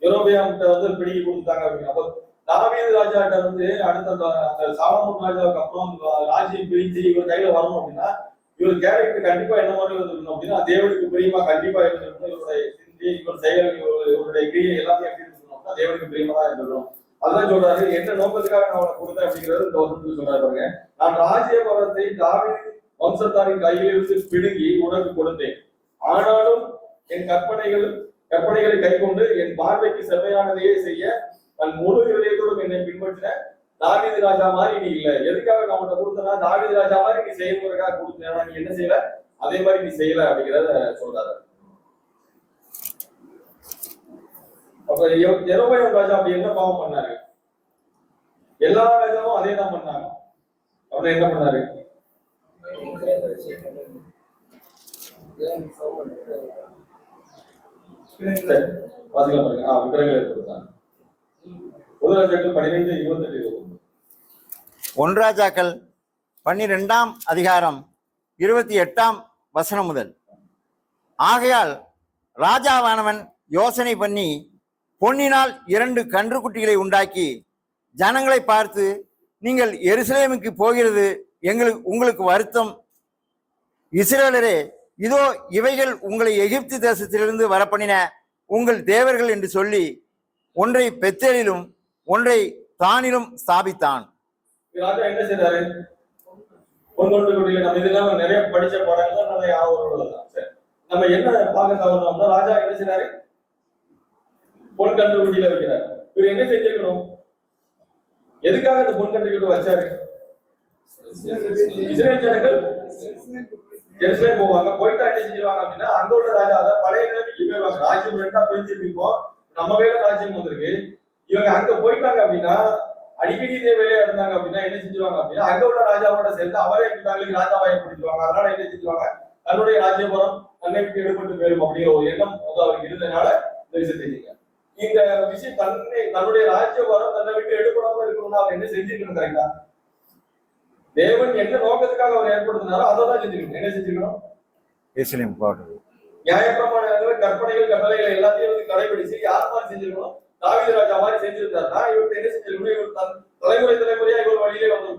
யெரொபெயாம் கிட்ட வந்து பிடிக்கி கொடுத்தாங்க அப்படின்னா, அப்போ தாவீது ராஜா கிட்ட வந்து அடுத்த அந்த சாலமோன் ராஜாவுக்கு அப்புறம் ராஜ்யம் பிரிஞ்சு இவர் கையில வரணும் அப்படின்னா இவர் கேரக்டர் கண்டிப்பா என்ன மாதிரி இருந்திருக்கணும் அப்படின்னா தேவனுக்கு பிரியமா கண்டிப்பா இருந்திருக்கணும். இவருடைய சிந்தி, இவர் செயல், இவருடைய கிரியை எல்லாத்தையும் எப்படி இருக்கணும்னா தேவனுக்கு பிரியமா தான் இருந்திருக்கணும். அதான் சொல்றாரு, என்ன நோக்கத்துக்காக நான் அவனை கொடுத்தேன் அப்படிங்கிறது இந்த வசனத்துக்கு சொல்றாரு பாருங்க. நான் ராஜ்யபாரத்தை தாவீது வம்சத்தாரின் கையிலிருந்து பிடுங்கி உனக்கு கொடுத்தேன். ஆனாலும் என் கற்பனைகளை கைக்கொண்டு என் பார்வைக்கு செம்மையானதையே செய்ய தன் முழு இதயத்தோடும் என்னை பின்பற்றின தாவீது ராஜா மாதிரி நீ இல்ல. எதுக்காக நான் உன்னை கொடுத்தனா தாவீது ராஜா மாதிரி நீ செய்யறதுக்காக கொடுத்தேன். நீ என்ன செய்யல, அதே மாதிரி நீ செய்யல அப்படிங்கிறத சொல்றாரு. அப்ப யெரொபெயாம் ராஜா அப்படி என்ன பாவம் பண்ணாரு? எல்லா ராஜாவும் அதே தான் பண்ணாங்க. அவனை என்ன பண்ணாரு? வாசிக்கலாம் பாருங்க. விக்கிரகங்களை கொடுத்தாங்க. 1 ராஜாக்கள் 12:28. 1 ராஜாக்கள் 12ஆம் அதிகாரம் 28ஆம் வசனம் முதல். ஆகையால் ராஜாவானவன் யோசனை பண்ணி பொன்னினால் 2 கன்றுக்குட்டிகளை உண்டாக்கி ஜனங்களை பார்த்து, நீங்கள் எருசலேமுக்கு போகிறது உங்களுக்கு வருத்தம். இஸ்ரவேலரே, இதோ இவைகள் உங்களை எகிப்து தேசத்திலிருந்து வரப்பண்ணின உங்கள் தேவர்கள் என்று சொல்லி ஒன்றை பெத்தேலிலும் ஒன்றை தானிலும் ஸ்தாபித்தான். ராஜா என்ன செய்தாரு? நம்ம இதெல்லாம் நிறைய படிச்ச பாடங்கள் நம்ம நம்ம என்ன பார்க்க தவறோம்னா ராஜா என்ன செய்யறாரு? பொன் கன்றுக்குட்டியில வைக்கிறார். இவர் என்ன செஞ்சிருக்கணும்? எதுக்காக இந்த பொன் கன்றுக்குட்டி வச்சாரு? இஸ்ரேல் ஜனங்கள் எருசலேம் போவாங்க. போயிட்டா என்ன செஞ்சிருவாங்க அப்படின்னா அங்க உள்ள ராஜா அதை பழைய நிலைமைக்கு போயிடுவாங்க. ராஜ்யம் 2ஆ பிரிஞ்சிருப்போம். நம்ம வேலை ராஜ்யம் வந்திருக்கு. இவங்க அங்க போயிட்டாங்க அப்படின்னா அடிக்கடி இதே வேலையா இருந்தாங்க அப்படின்னா என்ன செஞ்சிருவாங்க அப்படின்னா அங்க உள்ள ராஜாவோட சேர்ந்து அவரே தங்களுக்கு ராஜாவா ஏற்படுத்திடுவாங்க. அதனால என்ன செஞ்சிருவாங்க? தன்னுடைய ராஜ்யபுரம் தன்னை விட்டு எடுபட்டு போயிடும் அப்படிங்கிற ஒரு எண்ணம் வந்து அவருக்கு இருந்ததுனால இந்த விஷயத்தை செஞ்சீங்க. இந்த விஷயம் தன்னுடைய ராஜ்யபுரம் தன்னை விட்டு எடுபடாம இருக்கணும்னா அவர் என்ன செஞ்சிருக்கணும்? கரெக்டா? தேவன் என்ன நோக்கத்துக்காக அவர் ஏற்படுத்தினாரோ அதை தான் செஞ்சிருக்கணும். என்ன செஞ்சிருக்கணும்? நியாயப்பிரமாணங்கள், கற்பனைகள், கட்டளைகள் எல்லாத்தையும் வந்து கடைபிடிச்சு யார் மாதிரி செஞ்சிருக்கணும்? தாவீது ராஜா மாதிரி செஞ்சிருந்தாருன்னா இவருக்கு என்ன செஞ்சிருக்கணும்? இவர் தலைமுறையா இவர் வழியிலே வந்து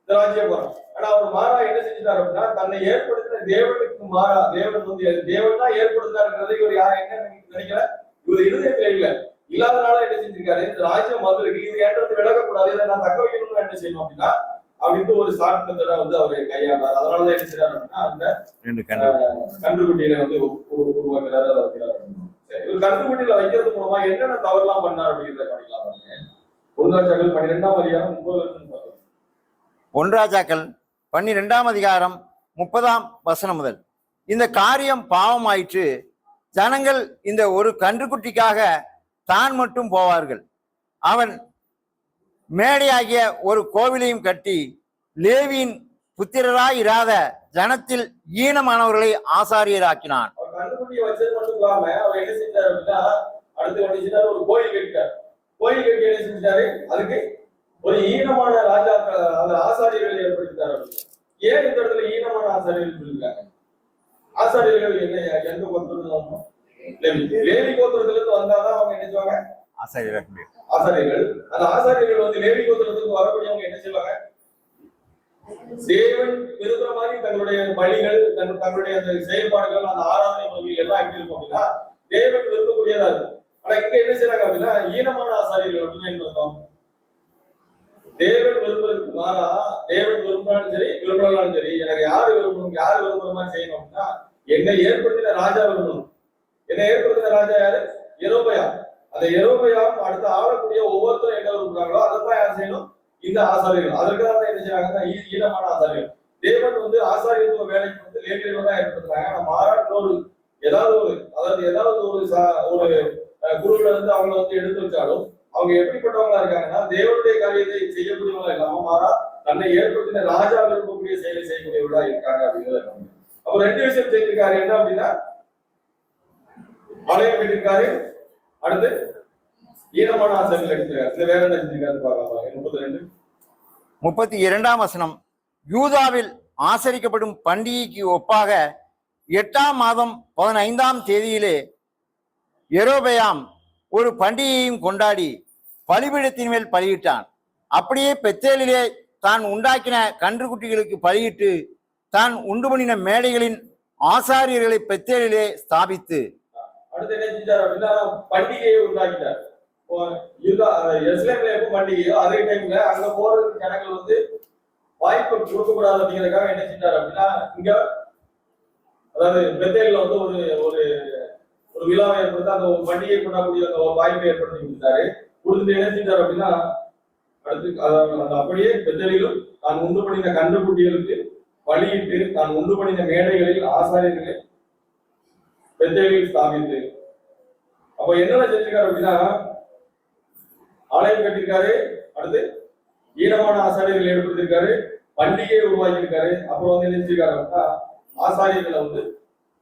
இந்த ராஜ்யபுரம். ஆனா அவர் மாறா என்ன செஞ்சிட்டாரு அப்படின்னா தன்னை ஏற்படுத்தின தேவனுக்கு மாறா தேவன் தான் ஏற்படுத்தினாருங்கிறது இவர் யாரும் என்ன நினைக்கல? இவர் இருதயத்துல இல்ல. இல்லாதனால என்ன செஞ்சிருக்காரு, இந்த ராஜ்யம் வந்திருக்கு, இது ஏன்றது விலகக்கூடாது, இதை நான் தக்க வைக்கணும்னு என்ன செய்யணும் அப்படின்னா அப்படின்ட்டு ஒரு ஷார்ட் மெத்தடை வந்து அவரு கையாண்டார். அதனாலதான் என்ன செய்யறாரு அப்படின்னா அந்த கன்றுக்குட்டியில வந்து உருவாக்குறாரு, அதை வைக்கிறாரு. இவர் கன்றுக்குட்டியில வைக்கிறது மூலமா என்னென்ன தவறுலாம் பண்ணார் அப்படிங்கிறத கவனிக்கலாம். ஒன்று ராஜாக்கள் 12ஆம் அதிகாரம் 30 ஒன்று ராஜாக்கள் 12ஆம் அதிகாரம் 30ஆம் வசனம் முதல். இந்த காரியம் பாவமாயிற்று. ஜனங்கள் இந்த ஒரு கன்றுக்குட்டிக்காக தான் மட்டும் போவார்கள். அவன் மேடையாகிய ஒரு கோவிலையும் கட்டி லேவியின் புத்திரராய் இராத ஜனத்தில் ஈனமானவர்களை ஆசாரியராக்கினான். கன்றுக்குட்டியை வச்சது மட்டும் இல்லாம அவர் என்ன செஞ்சார் அப்படின்னா அடுத்து என்ன செஞ்சாரு, ஒரு கோயில் கட்டிட்டார். கோயில் கட்டி என்ன செஞ்சாரு, அதுக்கு ஒரு ஈனமான ராஜா அந்த ஆசாரியர்களை ஏற்படுத்திட்டார். ஏன் இந்த இடத்துல ஈனமான ஆசாரியர்கள் சொல்லியிருக்காங்க? ஆசாரியர்கள் என்ன எந்த கோத்திரத்துல வரணும்? லேவி கோத்திரத்துல இருந்து வந்தாதான் அவங்க என்ன செய்வாங்க, ஆசாரியர்கள். அந்த ஆசாரியர்கள் வந்து லேவி கோத்திரத்துக்கு வரக்கூடியவங்க என்ன செய்வாங்க, தேவன் விரும்புற மாதிரி தங்களுடைய பலிகள் தங்களுடைய அந்த செயல்பாடுகள் அந்த ஆராதனை முறைகள் எல்லாம் எப்படி இருக்கும் அப்படின்னா தேவன் விரும்பக்கூடியதா இருக்கும். ஆனா இங்க என்ன செய்யறாங்க அப்படின்னா ஈனமான ஆசாரியர்கள் அப்படின்னு என்ன அர்த்தம்? தேவன் விரும்புறதுக்கு மாறா, தேவன் விரும்பினாலும் சரி விரும்பினாலும் சரி, எனக்கு யாரு விரும்பணும், யாரு விரும்புற மாதிரி செய்யணும் அப்படின்னா என்னை ஏற்படுத்தின ராஜா விரும்பணும். என்னை ஏற்படுத்தின ராஜா யாரு? யெரொபெயாம். அந்த யெரொபெயாம் அடுத்து ஆளக்கூடிய ஒவ்வொருத்தரும் என்ன விரும்புறாங்களோ அதைத்தான் யார் செய்யணும், இந்த ஆசாரியர்கள். அதற்காக என்ன செய்யறாங்கன்னா ஈனமான ஆசாரியர்கள். தேவன் வந்து ஆசாரியத்துவ வேலைக்கு வந்து லேவியர்கள் தான் ஏற்படுத்துறாங்க. ஆனா மாறாட்டு ஒரு ஏதாவது ஒரு குருவில இருந்து அவங்களை வந்து எடுத்து வச்சாலும் அவங்க எப்படிப்பட்டவங்களா இருக்காங்கன்னா தேவனுடைய காரியத்தை செய்யக்கூடியவங்களா இல்லாம மாறா தன்னை ஏற்படுத்தின ராஜா விரும்பக்கூடிய செயலை செய்யக்கூடியவர்களா இருக்காங்க அப்படிங்கிறத. அப்ப ரெண்டு விஷயம் செஞ்சிருக்காரு. என்ன அப்படின்னா ஆலயம் கட்டிருக்காரு, அடுத்து ஈனமான ஆசாரியர்கள் எடுத்திருக்காரு. இந்த வேற என்ன செஞ்சிருக்காரு பார்க்கலாம். 32ஆம் வசனம். யூதாவில் ஆசரிக்கப்படும் பண்டிகைக்கு ஒப்பாக 8ஆம் மாதம் 15ஆம் தேதியிலே யெரொபெயாம் ஒரு பண்டிகையையும் கொண்டாடி பலிபீடத்தின் மேல் பலியிட்டான். அப்படியே பெத்தேலிலே தான் உண்டாக்கின கன்றுக்குட்டிகளுக்கு பலியிட்டு தான் உண்டு பண்ணின மேடைகளின் ஆசாரியர்களை பெத்தேலிலே ஸ்தாபித்து அடுத்து என்ன செஞ்சார் அப்படின்னா பண்டிகையை உண்டாக்கிட்டார். பண்டிகையோ அதே டைம்ல அங்க போறதுக்கு ஜனங்கள் வந்து வாய்ப்பு கொடுக்கக்கூடாது அப்படிங்கிறதுக்காக என்ன செஞ்சார் அப்படின்னா இங்க அதாவது பெத்தேல்ல வந்து ஒரு ஒரு ஒரு விழாவை ஏற்படுத்தி அந்த ஒரு பண்டிகை கொண்டாடக்கூடிய அந்த ஒரு வாய்ப்பை ஏற்படுத்தி கொடுத்தாரு. கொடுத்துட்டு என்ன செஞ்சார் அப்படின்னா அடுத்து அப்படியே பெத்தேலிலும் தான் உண்டு பண்ணின கன்றுக்குட்டிகளுக்கு பலியிட்டு தான் உண்டு பண்ணின மேடைகளில் ஆசாரியர்களை பெத்தேலில் ஸ்தாபித்து. அப்ப என்னென்ன செஞ்சிருக்காரு அப்படின்னா ஆலயம் கட்டிருக்காரு, அடுத்து ஈனமான ஆசாரியர்கள் ஏற்படுத்திருக்காரு, பண்டிகையை உருவாக்கியிருக்காரு, அப்புறம் வந்து நினைச்சிருக்காரு அப்படின்னா ஆசாரியர்களை வந்து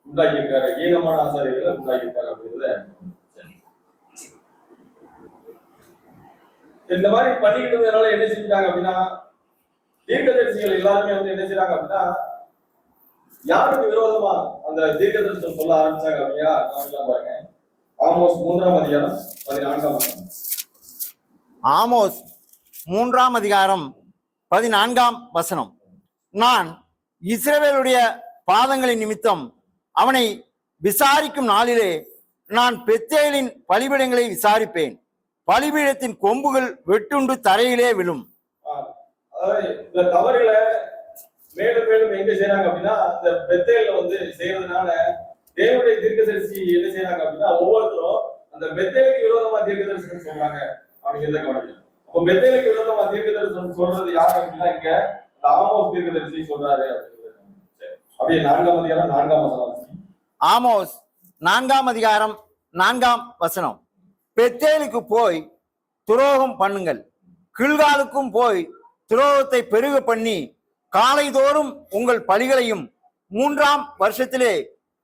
உண்டாக்கியிருக்காரு, ஈனமான ஆசாரியர்களை உண்டாக்கியிருக்காரு அப்படிங்கிறத. இந்த மாதிரி பண்ணிக்கிட்டு இருந்ததுனால என்ன செஞ்சாங்க அப்படின்னா தீர்க்கதரிசிகள் எல்லாருமே வந்து என்ன செய்யறாங்க அப்படின்னா யாருக்கு விரோதமா அந்த தீர்க்கதரிசனம் சொல்ல ஆரம்பிச்சாங்க அப்படின்னா பாருங்க. ஆமோஸ் 3ஆம் அதிகாரம் 14ஆம் வசனம். ஆமோஸ் 3ஆம் அதிகாரம் 14ஆம் வசனம். நான் இஸ்ரவேலுடைய பாதங்களின் நிமித்தம் அவனை விசாரிக்கும் நாளிலே நான் பெத்தேலின் பலிபீடங்களை விசாரிப்பேன். பலிபீடத்தின் கொம்புகள் வெட்டுண்டு தரையிலே விழும். இந்த தவறுகளை மேலும் மேலும் எங்க செய்யறாங்க அப்படின்னா அந்த பெத்தேல வந்து செய்யறதுனால தேவனுடைய தீர்க்கதரிசி என்ன செய்யறாங்க அப்படின்னா ஒவ்வொருத்தரும் அந்த பெத்தேலுக்கு விரோதமா தீர்க்கதரிசனம் சொல்றாங்க அப்படிங்கிறத கவனிக்கணும். அப்போ பெத்தேலுக்கு விரோதமா தீர்க்கதரிசனம் சொல்றது யாரு அப்படின்னா இங்க ஆமோஸ் தீர்க்கதரிசி சொல்றாரு அப்படிங்கிறது. அப்படியே 4ஆம் அதிகாரம் 4ஆம் வசனம். ஆமோஸ் 4ஆம் அதிகாரம் 4ஆம் வசனம். பெத்தேலுக்கு போய் துரோகம் பண்ணுங்கள், கில்காலுக்கும் போய் துரோகத்தை பெருக பண்ணி காலைதோறும் உங்கள் பலிகளையும் 3ஆம் வருஷத்திலே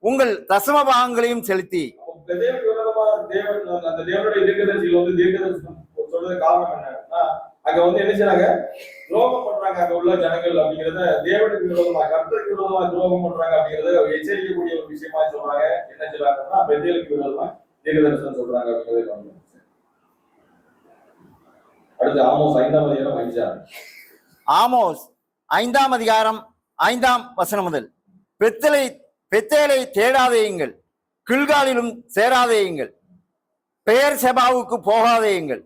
உங்கள் தசம பாகங்களையும் செலுத்தி. அந்த தேவனுடைய தீர்க்கதரிசிகள் வந்து தீர்க்கதரிசனம் சொல்றது காரணம் என்னன்னா அங்க வந்து என்ன செய்யறாங்க, துரோகம் பண்றாங்க அங்க உள்ள ஜனங்கள் அப்படிங்கிறத, தேவனுக்கு விரோதமா கர்த்தருக்கு விரோதமா துரோகம் பண்றாங்க அப்படிங்கறத எச்சரிக்கக்கூடிய ஒரு விஷயமா சொல்றாங்க. என்ன செய்யறாங்கன்னா பெத்தேலுக்கு விரோதமா தீர்க்கதரிசனம் சொல்றாங்க அப்படிங்கறத. அடுத்து ஆமோஸ் 5ஆம் அதிகாரம் 5. ஆமோஸ் 5ஆம் அதிகாரம் 5ஆம் வசனம் முதல். பெத்தேலை தேடாதேயுங்கள், கில்காலிலும் சேராதேயுங்கள். பெயர் செபாவுக்கு போகாதேயுங்கள்,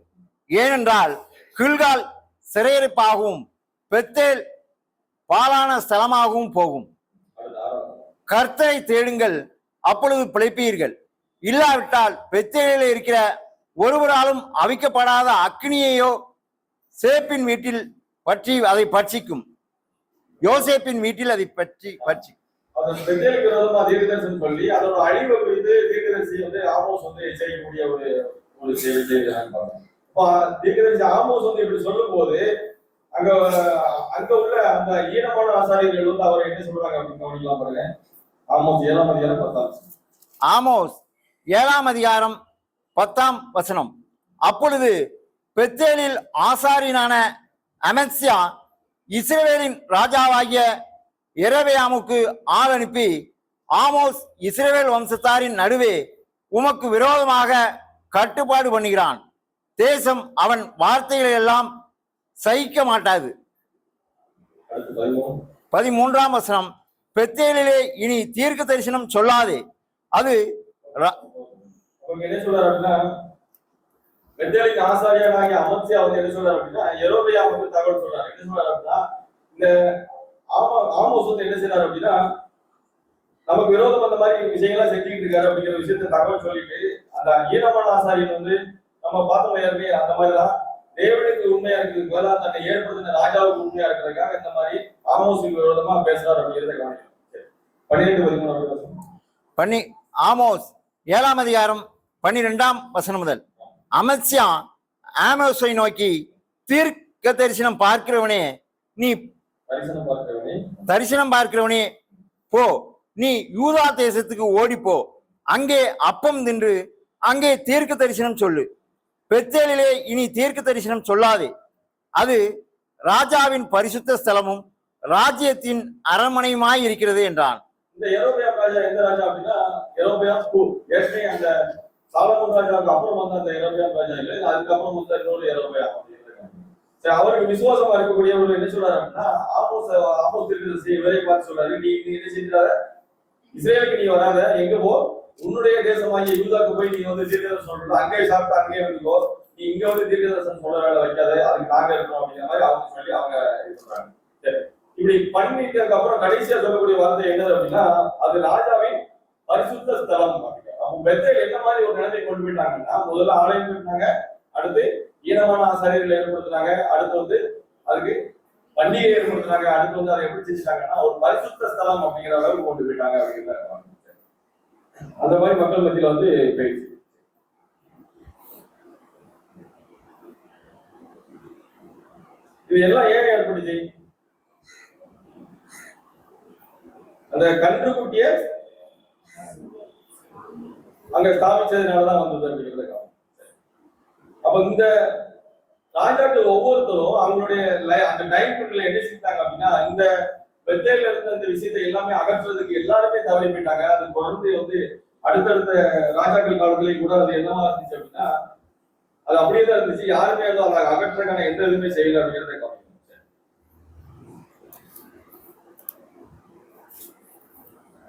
ஏனென்றால் கில்கால் சிறையிருப்பாகவும் பெத்தேல் பாலான ஸ்தலமாகவும் போகும். கர்த்தரை தேடுங்கள், அப்பொழுது பிழைப்பீர்கள். இல்லாவிட்டால் பெத்தேலில் இருக்கிற ஒருவராலும் அவிக்கப்படாத அக்னியையோ சேப்பின் வீட்டில் பற்றி அதை பட்சிக்கும். யோசேப்பின் வீட்டில் அதை பற்றி பெத்தேலுக்கு விரோதமா தீர்க்கதரிசனம் சொல்லி அதோட அழிவை குறித்து தீர்க்கதரிசி ஆமோஸ் எச்சரிக்கக்கூடிய ஒரு செய்தி. தீர்க்கதரிசி ஆமோஸ் இப்படி சொல்லும் போது அங்க உள்ள அந்த ஈனமான ஆசாரியர்கள் அவர் என்ன சொல்றாங்க அப்படின்னு கவனிக்கலாம் பாருங்க. ஆமோஸ் 7ஆம் அதிகாரம் 10. ஆமோஸ் 7ஆம் அதிகாரம் 10 அப்பொழுது பெத்தேலில் ஆசாரியனான அமத்சியா இஸ்ரவேலின் ராஜாவாகிய எரபெயாமுக்கு ஆள் அனுப்பி, ஆமோஸ் இஸ்ரவேல் வம்சத்தாரின் நடுவே உமக்கு விரோதமாக கட்டுப்பாடு பண்ணுகிறான். தேசம் அவன் வார்த்தைகளை எல்லாம் சகிக்க மாட்டாது. 13 பெத்தேலிலே இனி தீர்க்க தரிசனம் சொல்லாதே. அது என்ன சொல்றாரு அப்படின்னா, பெத்தேலுக்கு ஆசாரியனாகிய அமத்சியா என்ன சொல்றாரு அப்படின்னா, யெரொபெயாமுக்கு தகவல் சொல்றாரு. என்ன சொல்றாரு அப்படின்னா, இந்த ஆமோஸ் என்ன செய்யறாரு அப்படின்னா, நமக்கு விரோதம் அந்த மாதிரி விஷயங்கள்லாம் செஞ்சுக்கிட்டு இருக்காரு அப்படிங்கிற விஷயத்த தகவல் சொல்லிட்டு, அந்த ஈனமான ஆசாரியன் நம்ம பார்த்தோம் ஏற்கனவே அந்த மாதிரிதான் தேவனுக்கு உண்மையா இருக்கிறதுக்கு பதிலா தன்னை ஏற்படுத்தின ராஜாவுக்கு உண்மையா இருக்கிறதுக்காக இந்த மாதிரி ஆமோஸுக்கு விரோதமா பேசுறாரு அப்படிங்கிறத கவனிக்கணும். 12 ஆமோஸ் 7ஆம் அதிகாரம் 12 முதல். அமத்சியா ஆமோஸை நோக்கி, தீர்க்க தரிசனம் பார்க்கிறவனே, நீ தரிசனம் பார்க்கிறவனே போ, நீ யூதா தேசத்துக்கு ஓடிப்போ, அங்கே அப்பம் தின்று அங்கே தீர்க்க தரிசனம் சொல்லு. பெத்தேலிலே இனி தீர்க்க தரிசனம் சொல்லாதே, அது ராஜாவின் பரிசுத்த ஸ்தலமும் ராஜ்யத்தின் அரண்மனையுமாய் இருக்கிறது என்றான். இந்த யெரொபெயாம் ராஜா எந்த ராஜா அப்படின்னா, யெரொபெயாம் ஏற்கனவே அந்த சாலமோன் ராஜாவுக்கு அப்புறம் வந்த அந்த யெரொபெயாம் ராஜா இல்லை, அதுக்கப்புறம் வந்த இன்னொரு யெரொபெயாம். அவருக்கு விசுவாசமா இருக்கக்கூடியவர்கள் என்ன சொல்றாரு அப்படின்னா, ஆமோஸ் தீர்க்கதரிசி வேலையை பார்த்து சொல்றாரு, நீ என்ன செஞ்சாத, இஸ்ரேலுக்கு நீ வராத, எங்க போ, உன்னுடைய தேசமாகிய யூதாக்கு போய் நீ தீர்க்கதரிசனம் சொல்ற, அங்கே சாப்பிட்டு அங்கேயே வந்துக்கோ, நீ இங்க தீர்க்கதரிசனம் சொல்ற வேலை வைக்காத, அதுக்கு நாங்க இருக்கணும் அப்படிங்கிற மாதிரி அவங்க சொல்லி அவங்க சொல்றாங்க. சரி, இப்படி பண்ணிட்டதுக்கு அப்புறம் கடைசியா சொல்லக்கூடிய வார்த்தை என்னது அப்படின்னா, அது ராஜாவின் பரிசுத்த ஸ்தலம் அப்படிங்க. அவங்க பெத்தேல் என்ன மாதிரி ஒரு நிலைமை கொண்டு போயிட்டாங்கன்னா, முதல்ல ஆலயம் போயிட்டாங்க, அடுத்து ஈனமான ஆசாரியர்கள் ஏற்படுத்தினாங்க, அடுத்து அதுக்கு பண்டிகை ஏற்படுத்தினாங்க, அடுத்து அதை எப்படி செஞ்சுட்டாங்கன்னா ஒரு பரிசுத்த ஸ்தலம் அப்படிங்கிற அளவுக்கு கொண்டு போயிட்டாங்க அப்படிங்கிறாங்க. அந்த மாதிரி மக்கள் மத்தியில போயிடுச்சு. இது எல்லாம் ஏன் ஏற்படுச்சு? அந்த கன்றுக்குட்டிய அங்க ஸ்தாபிச்சதுனாலதான் வந்தது அப்படிங்கிறத. அப்ப இந்த ராஜாக்கள் ஒவ்வொருத்தரும் அவங்களுடைய அந்த டைம் பீரியட்ல என்ன செஞ்சாங்க அப்படின்னா, இந்த பெத்தேல்ல இருந்த இந்த விஷயத்தை எல்லாமே அகற்றுறதுக்கு எல்லாருமே தவறி போயிட்டாங்க. அது தொடர்ந்து அடுத்தடுத்த ராஜாக்கள் காலத்திலேயும் கூட அது என்னவா இருந்துச்சு அப்படின்னா, அது அப்படியே தான் இருந்துச்சு. யாருமே அதை அகற்றுறதுக்கான எந்த இதுவுமே செய்யல அப்படிங்கிறத கவனிக்கணும்.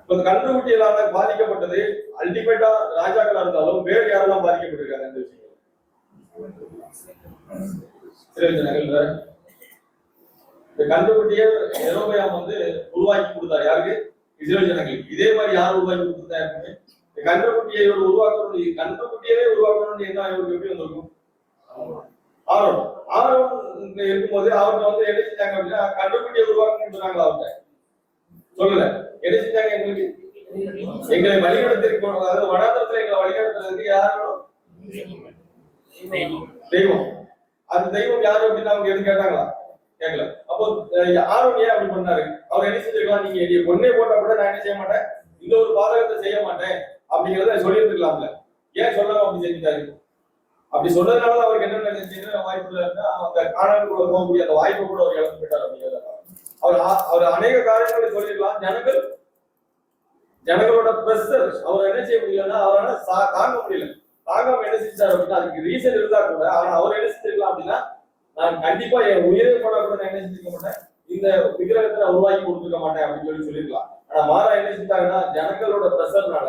இப்ப கன்றுக்குட்டியலால பாதிக்கப்பட்டது அல்டிமேட்டா ராஜாக்களா இருந்தாலும் வேறு யாரெல்லாம் பாதிக்கப்பட்டிருக்காங்க இந்த விஷயம்? இந்த கன்றுக்குட்டியை யெரொபெயாம் உருவாக்கி கொடுத்தார். யாருக்கு? இஸ்ரேல் ஜனங்களுக்கு. இதே மாதிரி யார் உருவாக்கி கொடுத்தாரு? இந்த கன்றுக்குட்டியை உருவாக்கணும், கன்றுக்குட்டியவே உருவாக்கணும்னு என்ன இவருக்கு எப்படி வந்திருக்கும்? ஆரோன் இருக்கும்போது அவங்க என்ன செஞ்சாங்க அப்படின்னா, கன்றுக்குட்டியை உருவாக்கணும்னு சொன்னாங்களா? அவங்க சொல்லல. என்ன செஞ்சாங்க? எங்களை வழிநடத்திற்கு, அதாவது வனாந்தரத்துல எங்களை வழிநடத்துறதுக்கு யாரும் தெய்வம். அந்த தெய்வம் யாரு அப்படின்னு அவங்க எது கேட்டாங்களா? கேட்கல. அப்போ ஆரோன் ஏன் அப்படி பண்ணாரு? அவர் என்ன செஞ்சிருக்கலாம், நீங்க பொண்ணே போட்டா கூட நான் என்ன செய்ய மாட்டேன், இந்த ஒரு பாதகத்தை செய்ய மாட்டேன் அப்படிங்கிறத சொல்லியிருந்துக்கலாம்ல. ஏன் சொல்லாம அப்படி செஞ்சுட்டாரு? அப்படி சொன்னதுனால அவருக்கு என்ன வாய்ப்பு இல்லைன்னா, அந்த காணாமல் போகக்கூடிய அந்த வாய்ப்பை கூட அவர் இழந்து போயிட்டார் அப்படிங்கிறத. அவர் அநேக காரியங்களை சொல்லிருக்கலாம். ஜனங்களோட பிரஷர் அவர் என்ன செய்ய முடியலன்னா, அவரால் தாங்க முடியல. தாங்காம என்ன செஞ்சாரு அப்படின்னா, அதுக்கு ரீசன் இருந்தா கூட அவர் என்ன செஞ்சிருக்கலாம் அப்படின்னா, நான் கண்டிப்பா என் உயிரை போனா கூட நான் என்ன செஞ்சுக்க மாட்டேன், இந்த விக்கிரகத்தை நான் உருவாக்கி கொடுத்துக்க மாட்டேன் அப்படின்னு சொல்லிருக்கலாம். ஆனா மாறா என்ன செஞ்சாங்கன்னா, ஜனங்களோட பிரஷர்னால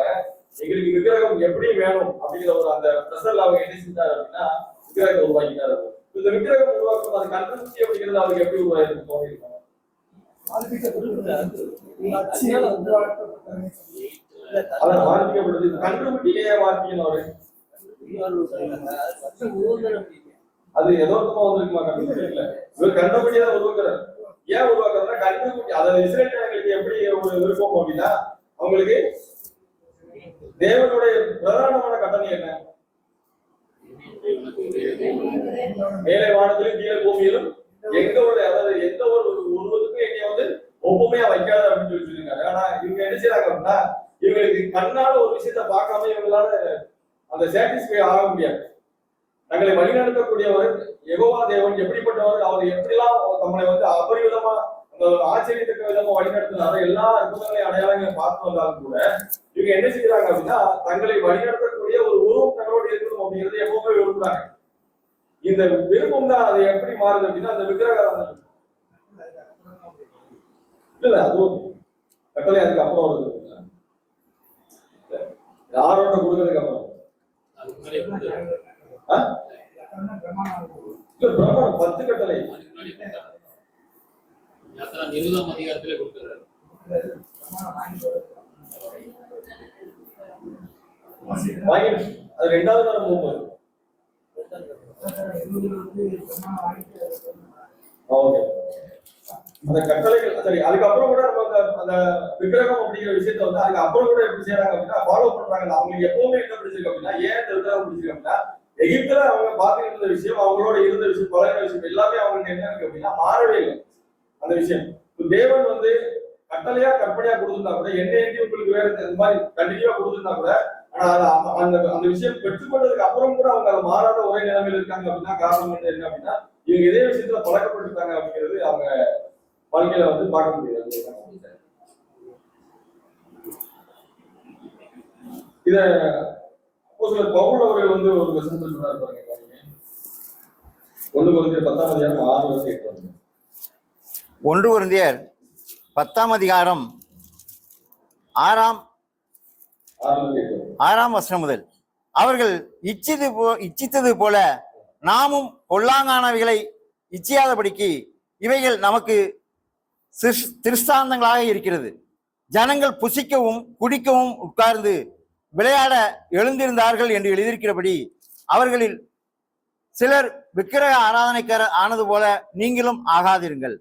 எங்களுக்கு விக்கிரகம் எப்படி வேணும் அப்படிங்கிற ஒரு அந்த பிரஷர்ல அவங்க என்ன செஞ்சாரு அப்படின்னா விக்கிரகத்தை உருவாக்கிட்டாரு. இந்த விக்கிரகம் உருவாக்கும் அது கண்டுபிடிச்சி அப்படிங்கிறது அவருக்கு எப்படி உருவாயிருக்கும் தோணிருக்கும்? அதான் மாற்றிக்கப்படுது. கண்டுபிடி ஏன் மாற்றிக்கணும் அவரு? அது எதோர்த்தமா வந்திருக்குமா? கண்டுபிடிக்கல. இவர் கண்டுபிடியா உருவாக்குறாரு. ஏன் உருவாக்குறதுன்னா கண்டுபிடி அதாவது இஸ்ரேல் ஜனங்களுக்கு எப்படி ஒரு விருப்பம் அப்படின்னா அவங்களுக்கு தேவனுடைய பிரதானமான கட்டளை என்ன? மேலே வானத்திலும் கீழே பூமியிலும் எங்க ஒரு அதாவது எந்த ஒரு உருவத்துக்கும் என்னைய வந்து ஒப்புமையா வைக்காத அப்படின்னு சொல்லி சொல்லிருக்காங்க. ஆனா இவங்க என்ன செய்யறாங்க அப்படின்னா இவங்களுக்கு கண்ணால ஒரு விஷயத்த பார்க்காம இவங்களால அந்த சாட்டிஸ்ஃபை ஆக முடியாது. தங்களை வழிநடத்தக்கூடியவர் யெகோவா தேவன் எப்படிப்பட்டவர், அவர் எப்படிலாம் நம்மளை வந்து அபரிவிதமா அந்த ஆச்சரியத்தக்க விதமா வழிநடத்தினார எல்லா அற்புதங்களையும் அடையாளங்களை பார்த்து வந்தாலும் கூட இவங்க என்ன செய்யறாங்க அப்படின்னா தங்களை வழிநடத்தக்கூடிய ஒரு உருவம் தங்களோடு இருக்கணும் அப்படிங்கிறது எப்பவுமே விரும்புறாங்க. இந்த விருப்பம் தான் அது எப்படி மாறுது அப்படின்னா அந்த விக்கிரகம் இல்ல அதுவும் கட்டளை அதுக்கு அப்புறம் வருது. யாரோட கொடுக்கறதுக்கு அப்புறம் பிரமாணம் 10 கட்டளை அதிகாரத்திலே கொடுக்கிறார். அது 2வது நாள் போகும்போது அந்த கட்டளைகள் சரி. அதுக்கப்புறம் கூட நம்ம அந்த விக்கிரகம் அப்படிங்கிற விஷயத்த வந்து அதுக்கு அப்புறம் கூட எப்படி செய்யறாங்க அப்படின்னா ஃபாலோ பண்றாங்க. அவங்களுக்கு எப்பவுமே என்ன பிடிச்சிருக்கு அப்படின்னா ஏன் இந்த விக்கிரகம் பிடிச்சிருக்கு அப்படின்னா எகிப்துல அவங்க பார்த்துட்டு இருந்த விஷயம் அவங்களோட இருந்த விஷயம் பழகிற விஷயம் எல்லாமே அவங்களுக்கு என்ன இருக்கு அப்படின்னா மாறவே இல்லை அந்த விஷயம். தேவன் வந்து கட்டளையா கற்பனையா கொடுத்துருந்தா கூட என்ன உங்களுக்கு வேற இந்த மாதிரி கண்டினியூவா கொடுத்துருந்தா கூட ஆனா அந்த அந்த விஷயம் பெற்றுக்கொண்டதுக்கு அப்புறம் கூட அவங்க அதை மாறாத ஒரே நிலைமையில இருக்காங்க அப்படின்னா காரணம் என்ன அப்படின்னா இவங்க இதே விஷயத்துல பழக்கப்பட்டிருக்காங்க அப்படிங்கிறது அவங்க வாழ்க்கையில வந்து பார்க்க முடியாது. இத பவுல் அவர்கள் வந்து ஒரு வசனத்தை சொன்னார் பாருங்க. 1 கொரிந்தியர் 10ஆம் அதிகாரம் 6 வரை 8 வரை. 1 கொரிந்தியர் 10ஆம் அதிகாரம் 6ஆம் வசனம் முதல் அவர்கள் இச்சித்தது போல நாமும் பொல்லாங்கானவைகளை இச்சியாதபடிக்கு இவைகள் நமக்கு திருஷ்டாந்தங்களாக இருக்கிறது. ஜனங்கள் புசிக்கவும் குடிக்கவும் உட்கார்ந்து விளையாட எழுந்திருந்தார்கள் என்று எழுதியிருக்கிறபடி அவர்களில் சிலர் விக்கிரக ஆராதனைக்காரர் ஆனது போல நீங்களும் ஆகாதிருங்கள்.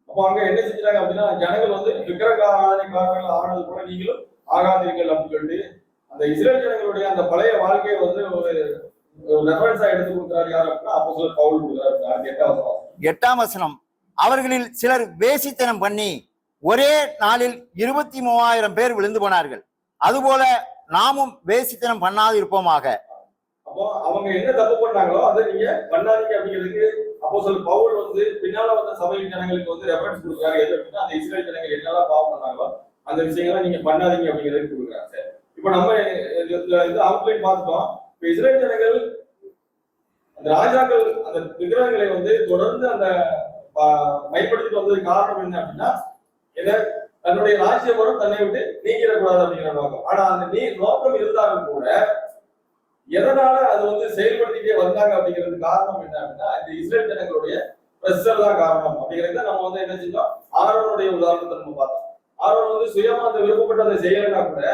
அப்போ அங்க என்ன செஞ்சாங்க அப்படின்னா ஜனங்கள் வந்து விக்கிரக ஆராதனைக்காரர்கள் ஆனது போல நீங்களும் ஆகாதிருங்கள் அப்படின்னு சொல்லிட்டு அந்த இஸ்ரேல் ஜனங்களுடைய அந்த பழைய வாழ்க்கையை வந்து ஒரு ரெஃபரன்ஸா எடுத்து கொடுக்கிறார். யார் அப்படின்னா அப்போஸ்தலர் பவுல் கொடுக்கிறார். 8ஆம் வசனம் அவர்களில் சிலர் வேசித்தனம் பண்ணி ஒரே நாளில் 23,000 பேர் விழுந்து போனார்கள். அதுபோல நாமும் வேசித்தனம் பண்ணாது இருப்போமாக. அப்போ அவங்க என்ன தப்பு பண்ணாங்களோ அதை நீங்க பண்ணாதீங்க அப்படிங்கிறதுக்கு அப்போஸ்தலர் பவுல் வந்து பின்னால வந்த சபை ஜனங்களுக்கு வந்து ரெஃபரன்ஸ் கொடுக்குறாரு. எது அப்படின்னா அந்த இஸ்ரேல் ஜனங்கள் என்னெல்லாம் பாவம் பண்ணாங்களோ அந்த விஷயங்களை நீங்க பண்ணாதீங்க அப்படிங்கிறதுக்கு கொடுக்குறாங்க. இப்ப நம்ம இது அவுட்லைன் பார்த்துட்டோம். இப்ப இஸ்ரேல் ஜனங்கள் அந்த ராஜாக்கள் அந்த விக்கிரகங்களை வந்து தொடர்ந்து அந்த பயன்படுத்திட்டு வந்ததுக்கு காரணம் என்ன அப்படின்னா தன்னுடைய ராஜ்யம் வரும் தன்னை விட்டு நீங்கிடக்கூடாது அப்படிங்கிற நோக்கம். ஆனா அந்த நோக்கம் இருந்தாலும் கூட எதனால அது வந்து செயல்படுத்திட்டே வந்தாங்க அப்படிங்கிறது காரணம் என்ன அப்படின்னா இந்த இஸ்ரேல் ஜனங்களுடைய பிரஷர் தான் காரணம் அப்படிங்கிறத நம்ம வந்து என்ன செஞ்சோம் ஆரோனுடைய உதாரணத்தை நம்ம பார்த்தோம். ஆரோன் வந்து சுயமா அந்த விருப்பப்பட்டதை செய்யலைன்னா கூட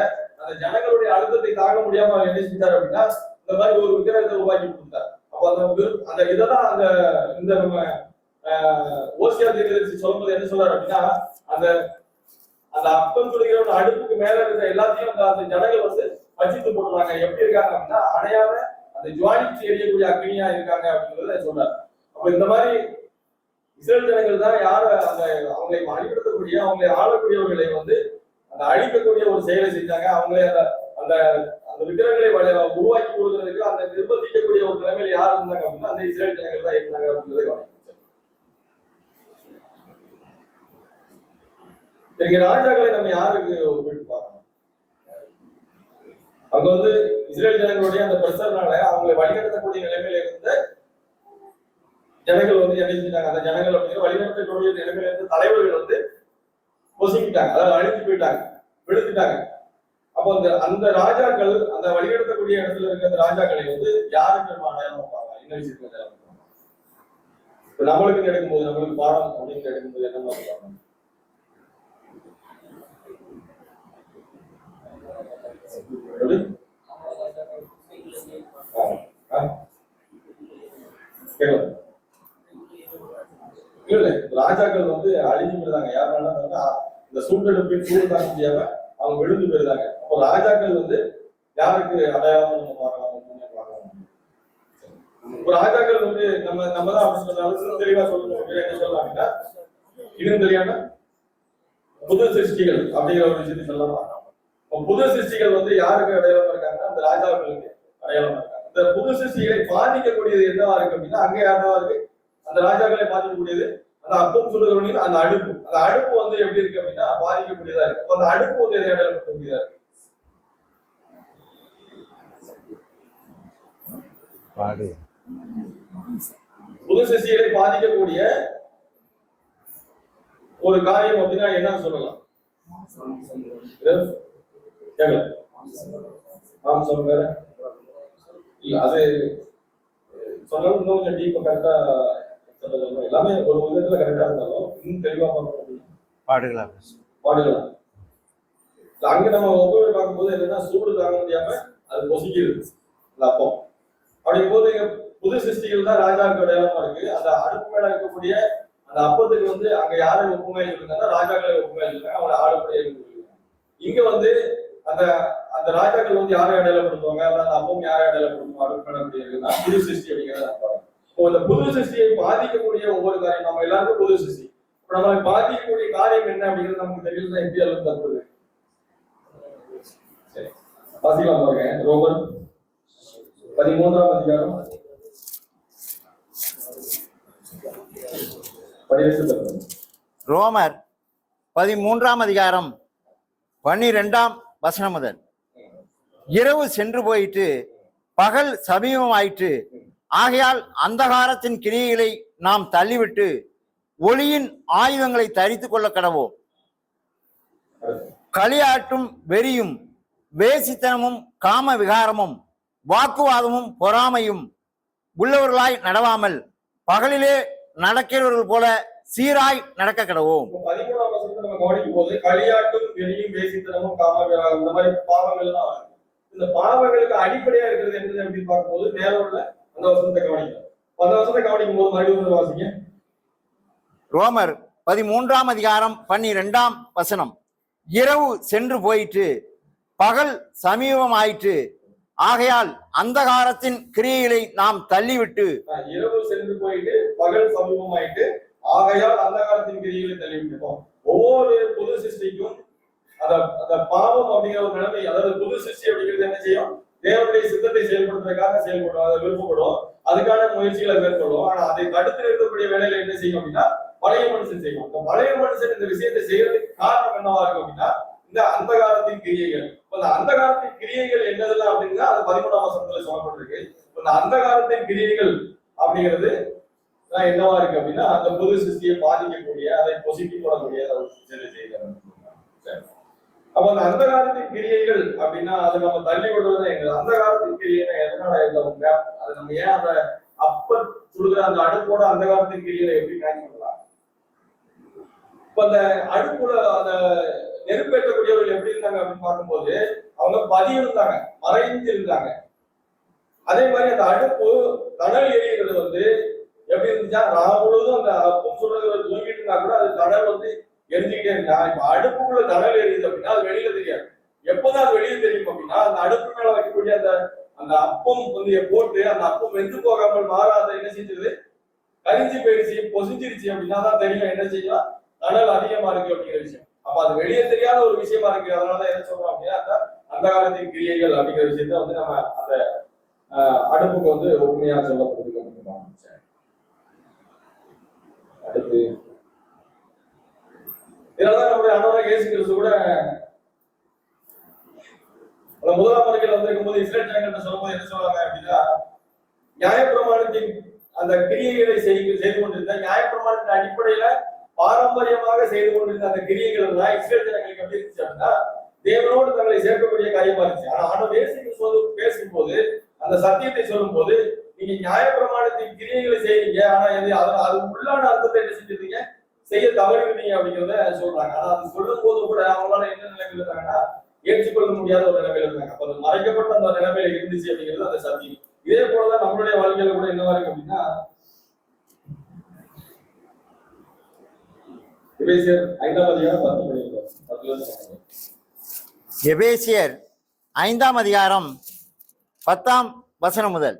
அந்த ஜனங்களுடைய அழுத்தத்தை தாங்க முடியாம என்ன செஞ்சாரு அப்படின்னா இந்த மாதிரி ஒரு விக்கிரகத்தை உருவாக்கி கொடுத்தார். அப்போ அந்த இதெல்லாம் அந்த இந்த நம்ம ஓசியா தீர்க்கதரிசி சொல்லும்போது என்ன சொல்றாரு அப்படின்னா அந்த அந்த அப்பம் சொல்லுகிற ஒரு அடுப்புக்கு மேல இருக்கிற எல்லாத்தையும் அந்த ஜனங்கள் வந்து வச்சித்து போட்டுறாங்க. எப்படி இருக்காங்க அப்படின்னா அணையாத அந்த ஜுவாலிச்சு எரியக்கூடிய அக்னியா இருக்காங்க அப்படிங்கிறத சொல்றாரு. அப்ப இந்த மாதிரி இஸ்ரேல் ஜனங்கள் தான் யார அந்த அவங்களை அழிப்படுத்தக்கூடிய அவங்களை ஆளக்கூடியவர்களை வந்து அந்த அழிக்கக்கூடிய ஒரு செயலை செஞ்சாங்க. அவங்களே அந்த அந்த விக்கிரகங்களை உருவாக்கி கொடுக்கறதுக்கு அந்த நிர்பந்திக்கக்கூடிய ஒரு நிலைமையில யார் இருந்தாங்க அப்படின்னா அந்த இஸ்ரேல் ஜனங்கள் தான் இருந்தாங்க அப்படிங்கிறத ராஜாக்களை நம்ம யாருக்கு ஒப்பிட்டு பார்க்கணும்? அவங்க வந்து இஸ்ரேல் ஜனங்களுடைய அந்த பிரஷர்னால அவங்களை வழிநடத்தக்கூடிய நிலைமையில இருந்த ஜனங்கள் வந்து என்ன செஞ்சாங்க? அந்த ஜனங்கள் அப்படிங்கிற வழிநடத்தக்கூடிய நிலைமையில இருந்த தலைவர்கள் வந்து பொசுக்கிட்டாங்க, அதாவது அழிஞ்சு போயிட்டாங்க, விழுந்துட்டாங்க. அப்ப அப்போ அந்த அந்த ராஜாக்கள் அந்த வழிநடத்தக்கூடிய இடத்துல இருக்க அந்த ராஜாக்களை வந்து யாருக்கு அடையாளம் வைப்பாங்க? என்ன விஷயத்துக்கு அடையாளம் வைப்பாங்க? இப்ப நம்மளுக்கு எடுக்கும்போது, நம்மளுக்கு பாடம் அப்படின்னு எடுக்கும்போது என்ன மாதிரி பார்க்கணும்? எப்படி? கேட்கல. இல்ல ராஜாக்கள் வந்து அழிஞ்சு போயிருந்தாங்க. யாருனால இந்த சூழ்நிலைப்பின் சூடு தாங்க முடியாம அவங்க விழுந்து போயிருந்தாங்க. அப்போ ராஜாக்கள் வந்து யாருக்கு அடையாளம் நம்ம பார்க்கலாம்? இப்போ ராஜாக்கள் வந்து நம்ம தான் அப்படி சொன்னாலும் தெளிவா சொல்லணும். என்ன சொல்லலாம் அப்படின்னா, இதுவும் தெரியாம புது சிருஷ்டிகள் அப்படிங்கிற ஒரு விஷயத்தை சொல்லலாம். புது சிருஷ்டிகள் வந்து யாருக்கு அடையாளமா இருக்காங்கன்னா, அந்த ராஜாக்களுக்கு அடையாளமா இருக்காங்க. இந்த புது சிருஷ்டிகளை பாதிக்கக்கூடியது என்னவா இருக்கு அப்படின்னா, அங்க யாருவா இருக்கு? அந்த ராஜாக்களை பாதிக்கக்கூடியது அந்த அப்பம் சொல்லுகிறவங்க அந்த அடுப்பு. அந்த அடுப்பு வந்து எப்படி இருக்கு அப்படின்னா பாதிக்கக்கூடியதா இருக்கு. அந்த அடுப்பு வந்து எதை அடையாளப்படுத்தக்கூடியதா இருக்கு? புது சிருஷ்டிகளை பாதிக்கக்கூடிய ஒரு காரியம் அப்படின்னா என்ன சொல்லலாம்? கேட்கல. சொல்லுங்க. இல்ல அது சொன்னாலும் இன்னும் கொஞ்சம் டீப்பா கரெக்டா எல்லாமே ஒரு விதத்துல கரெக்டா இருந்தாலும் இன்னும் தெளிவா பார்க்கணும். பாடுகளா அங்க நம்ம ஒவ்வொரு பார்க்கும்போது என்னன்னா சூடு தாங்க முடியாம அது பொசிக்கிறது அப்பம். அப்படிங்கும் போது புது சிருஷ்டிகள் தான் ராஜாவுக்கு அடையாளமா இருக்கு. அந்த அடுப்பு மேல இருக்கக்கூடிய அந்த அப்பத்துக்கு வந்து அங்க யாரை ஒப்புமையா சொல்லிருக்காங்கன்னா ராஜாக்களை ஒப்புமையா சொல்லிருக்காங்க. அவங்களோட ஆளுப்படையா இங்க வந்து அந்த அந்த ராஜாக்கள் வந்து யாரை அடையாளப்படுத்துவாங்க? அந்த அப்பம் யாரை அடையாளப்படுத்துவோம்? அடுப்பு மேல இருக்குன்னா புது சிருஷ்டி அப்படிங்கிறத இந்த புது சிருஷ்டியை பாதிக்கக்கூடிய ஒவ்வொரு காரியம் நம்ம எல்லாருக்கும் புது சிருஷ்டி. நம்ம பாதிக்கக்கூடிய காரியம் என்ன அப்படிங்கிறது நமக்கு தெரியல. எப்படி அளவு தப்புது? சரி பாசிக்கலாம் பாருங்க. ரோமர் 13ஆம் அதிகாரம் 12ஆம் வசனம் முதல். இரவு சென்று போயிட்டு பகல் சமீபமாயிற்று. ஆகையால் அந்தகாரத்தின் கிரியைகளை நாம் தள்ளிவிட்டு ஒளியின் ஆயுதங்களை தரித்துக் கொள்ள கடவோம். களியாட்டும் வெறியும் வேசித்தனமும் காம விகாரமும் வாக்குவாதமும் பொறாமையும் உள்ளவர்களாய் நடவாமல் பகலிலே நடக்கிறவர்கள் போல சீராய் நடக்க கடவோம். 13ஆம் வசனத்தை நம்ம கவனிக்கும் போது களியாட்டும் வெறியும் வேசித்தனமும் காம விகாரம் இந்த மாதிரி பாவங்கள்லாம் வரும். இந்த பாவங்களுக்கு அடிப்படையா இருக்கிறது என்னது அப்படின்னு பார்க்கும்போது மேல உள்ள அந்த வசனத்தை கவனிக்கலாம். அந்த வசனத்தை கவனிக்கும் போது மறுபடியும் வாசிங்க. ரோமர் 13ஆம் அதிகாரம் 12ஆம் வசனம். இரவு சென்று போயிற்று பகல் சமீபம் ஆயிற்று. ஆகையால் அந்தகாரத்தின் கிரியைகளை நாம் தள்ளிவிட்டு. இரவு சென்று போயிட்டு பகல் சமீபம் ஆயிட்டு ஆகையால் அந்தகாரத்தின் கிரியைகளை தள்ளிவிட்டுப்போம். ஒவ்வொரு புது சிருஷ்டிக்கும் அந்த பாவம் அப்படிங்கிற ஒரு நிலைமை, அதாவது புது சிருஷ்டி அப்படிங்கிறது என்ன செய்யும்? தேவனுடைய சித்தத்தை செயல்படுத்துறதுக்காக செயல்படும், அதை விருப்பப்படும், அதுக்கான முயற்சிகளை மேற்கொள்ளும். ஆனா அதை தடுத்து நிறுத்தக்கூடிய வேலையில என்ன செய்யும் அப்படின்னா பழைய மனுஷன் செய்யும். இந்த பழைய மனுஷன் இந்த விஷயத்தை செய்யறதுக்கு காரணம் என்னவா இருக்கும் அப்படின்னா இந்த அந்தகாரத்தின் கிரியைகள். அந்த அந்தகாரத்தின் கிரியைகள் என்னதெல்லாம் அப்படின்னா அது 13ஆம் வசனத்துல சொல்லப்பட்டிருக்கு. இந்த அந்தகாரத்தின் கிரியைகள் அப்படிங்கிறது என்னவா இருக்கு அப்படின்னா அந்த புது சிருஷ்டியை பாதிக்கக்கூடிய, அதை பொசிட்டிவ் போடக்கூடிய செய்கிறது. அப்ப அந்த அந்த காலத்தின் கிரியைகள் அப்படின்னா அதை நம்ம தள்ளி விடுறது எங்க அந்த காலத்தின் கிரியை எதனால அது நம்ம ஏன் அந்த அப்ப சுடுகிற அந்த அடுப்போட அந்த காலத்தின் கிரியை எப்படி கனெக்ட் பண்ணலாம்? இப்ப அந்த அடுப்புல அந்த நெருப்பேற்றக்கூடியவர்கள் எப்படி இருந்தாங்க அப்படின்னு பார்க்கும்போது அவங்க பதிவு இருந்தாங்க, மறைந்து இருந்தாங்க. அதே மாதிரி அந்த அடுப்பு தணல் எரிகிறது வந்து எப்படி இருந்துச்சா நான் முழுவதும் அந்த அப்பம் சுடுறத தூங்கிட்டு இருந்தா கூட அது தணல் வந்து எரிஞ்சுக்கிட்டே இருந்தா. இப்ப அடுப்புக்குள்ள தணல் எரியுது அப்படின்னா அது வெளியில தெரியாது. எப்பதான் அது வெளியே தெரியும் அப்படின்னா அந்த அடுப்பு மேல வைக்கக்கூடிய அந்த அந்த அப்பம் வந்து போட்டு அந்த அப்பம் வெந்து போகாமல் மாறாத என்ன செஞ்சது கரிஞ்சு போயிடுச்சு, பொசிஞ்சிருச்சு அப்படின்னா தான் தெரியும் என்ன செய்யலாம் தணல் அதிகமா இருக்கு அப்படிங்கிற விஷயம். அப்ப அது வெளியே தெரியாத ஒரு விஷயமா இருக்கு. அதனாலதான் என்ன சொல்றோம் அப்படின்னா அந்த காலத்தின் கிரியைகள் அப்படிங்கிற விஷயத்த வந்து நம்ம அந்த அடுப்புக்கு வந்து உண்மையா சொல்லப்படுது. அடுத்து இதனாலதான் நம்முடைய அண்ணன் இயேசு கிறிஸ்து கூட முதலாம் வருகையில் வந்திருக்கும் போது இஸ்ரேல் ஜனங்கள்ட்ட சொல்லும்போது என்ன சொல்றாங்க அப்படின்னா நியாயப்பிரமாணத்தின் அந்த கிரியைகளை செய்து கொண்டிருந்த நியாயப்பிரமாணத்தின் அடிப்படையில பாரம்பரியமாக செய்து கொண்டிருந்த அந்த கிரியைகள் எல்லாம் இஸ்ரேல் ஜனங்களுக்கு எப்படி இருந்துச்சு அப்படின்னா தேவனோடு தங்களை சேர்க்கக்கூடிய காரியமா இருந்துச்சு. ஆனா ஆண்டவர் இயேசு கிறிஸ்து பேசும்போது அந்த சத்தியத்தை சொல்லும் போது நீங்க நியாயப்பிரமாணத்தின் கிரியைகளை செய்றீங்க, ஆனா அது உள்ளான அர்த்தத்தை என்ன செஞ்சிருக்கீங்க, செய்ய தவறிவிட்டீங்க அப்படிங்கிறத சொல்றாங்க. ஆனா அது சொல்லும் போது கூட அவங்களால என்ன நிலைமையில இருந்தாங்கன்னா ஏற்றுக்கொள்ள முடியாத ஒரு நிலைமையில இருந்தாங்க. அப்ப அது மறைக்கப்பட்ட அந்த நிலைமையில இருந்துச்சு அப்படிங்கிறது அந்த சத்தியம். இதே போலதான் நம்மளுடைய வாழ்க்கையில கூட என்னவா இருக்கு அப்படின்னா, எபேசியர் 5ஆம் அதிகாரம் 10 படிக்கிறோம். எபேசியர் 5ஆம் அதிகாரம் 10ஆம் வசனம் முதல்,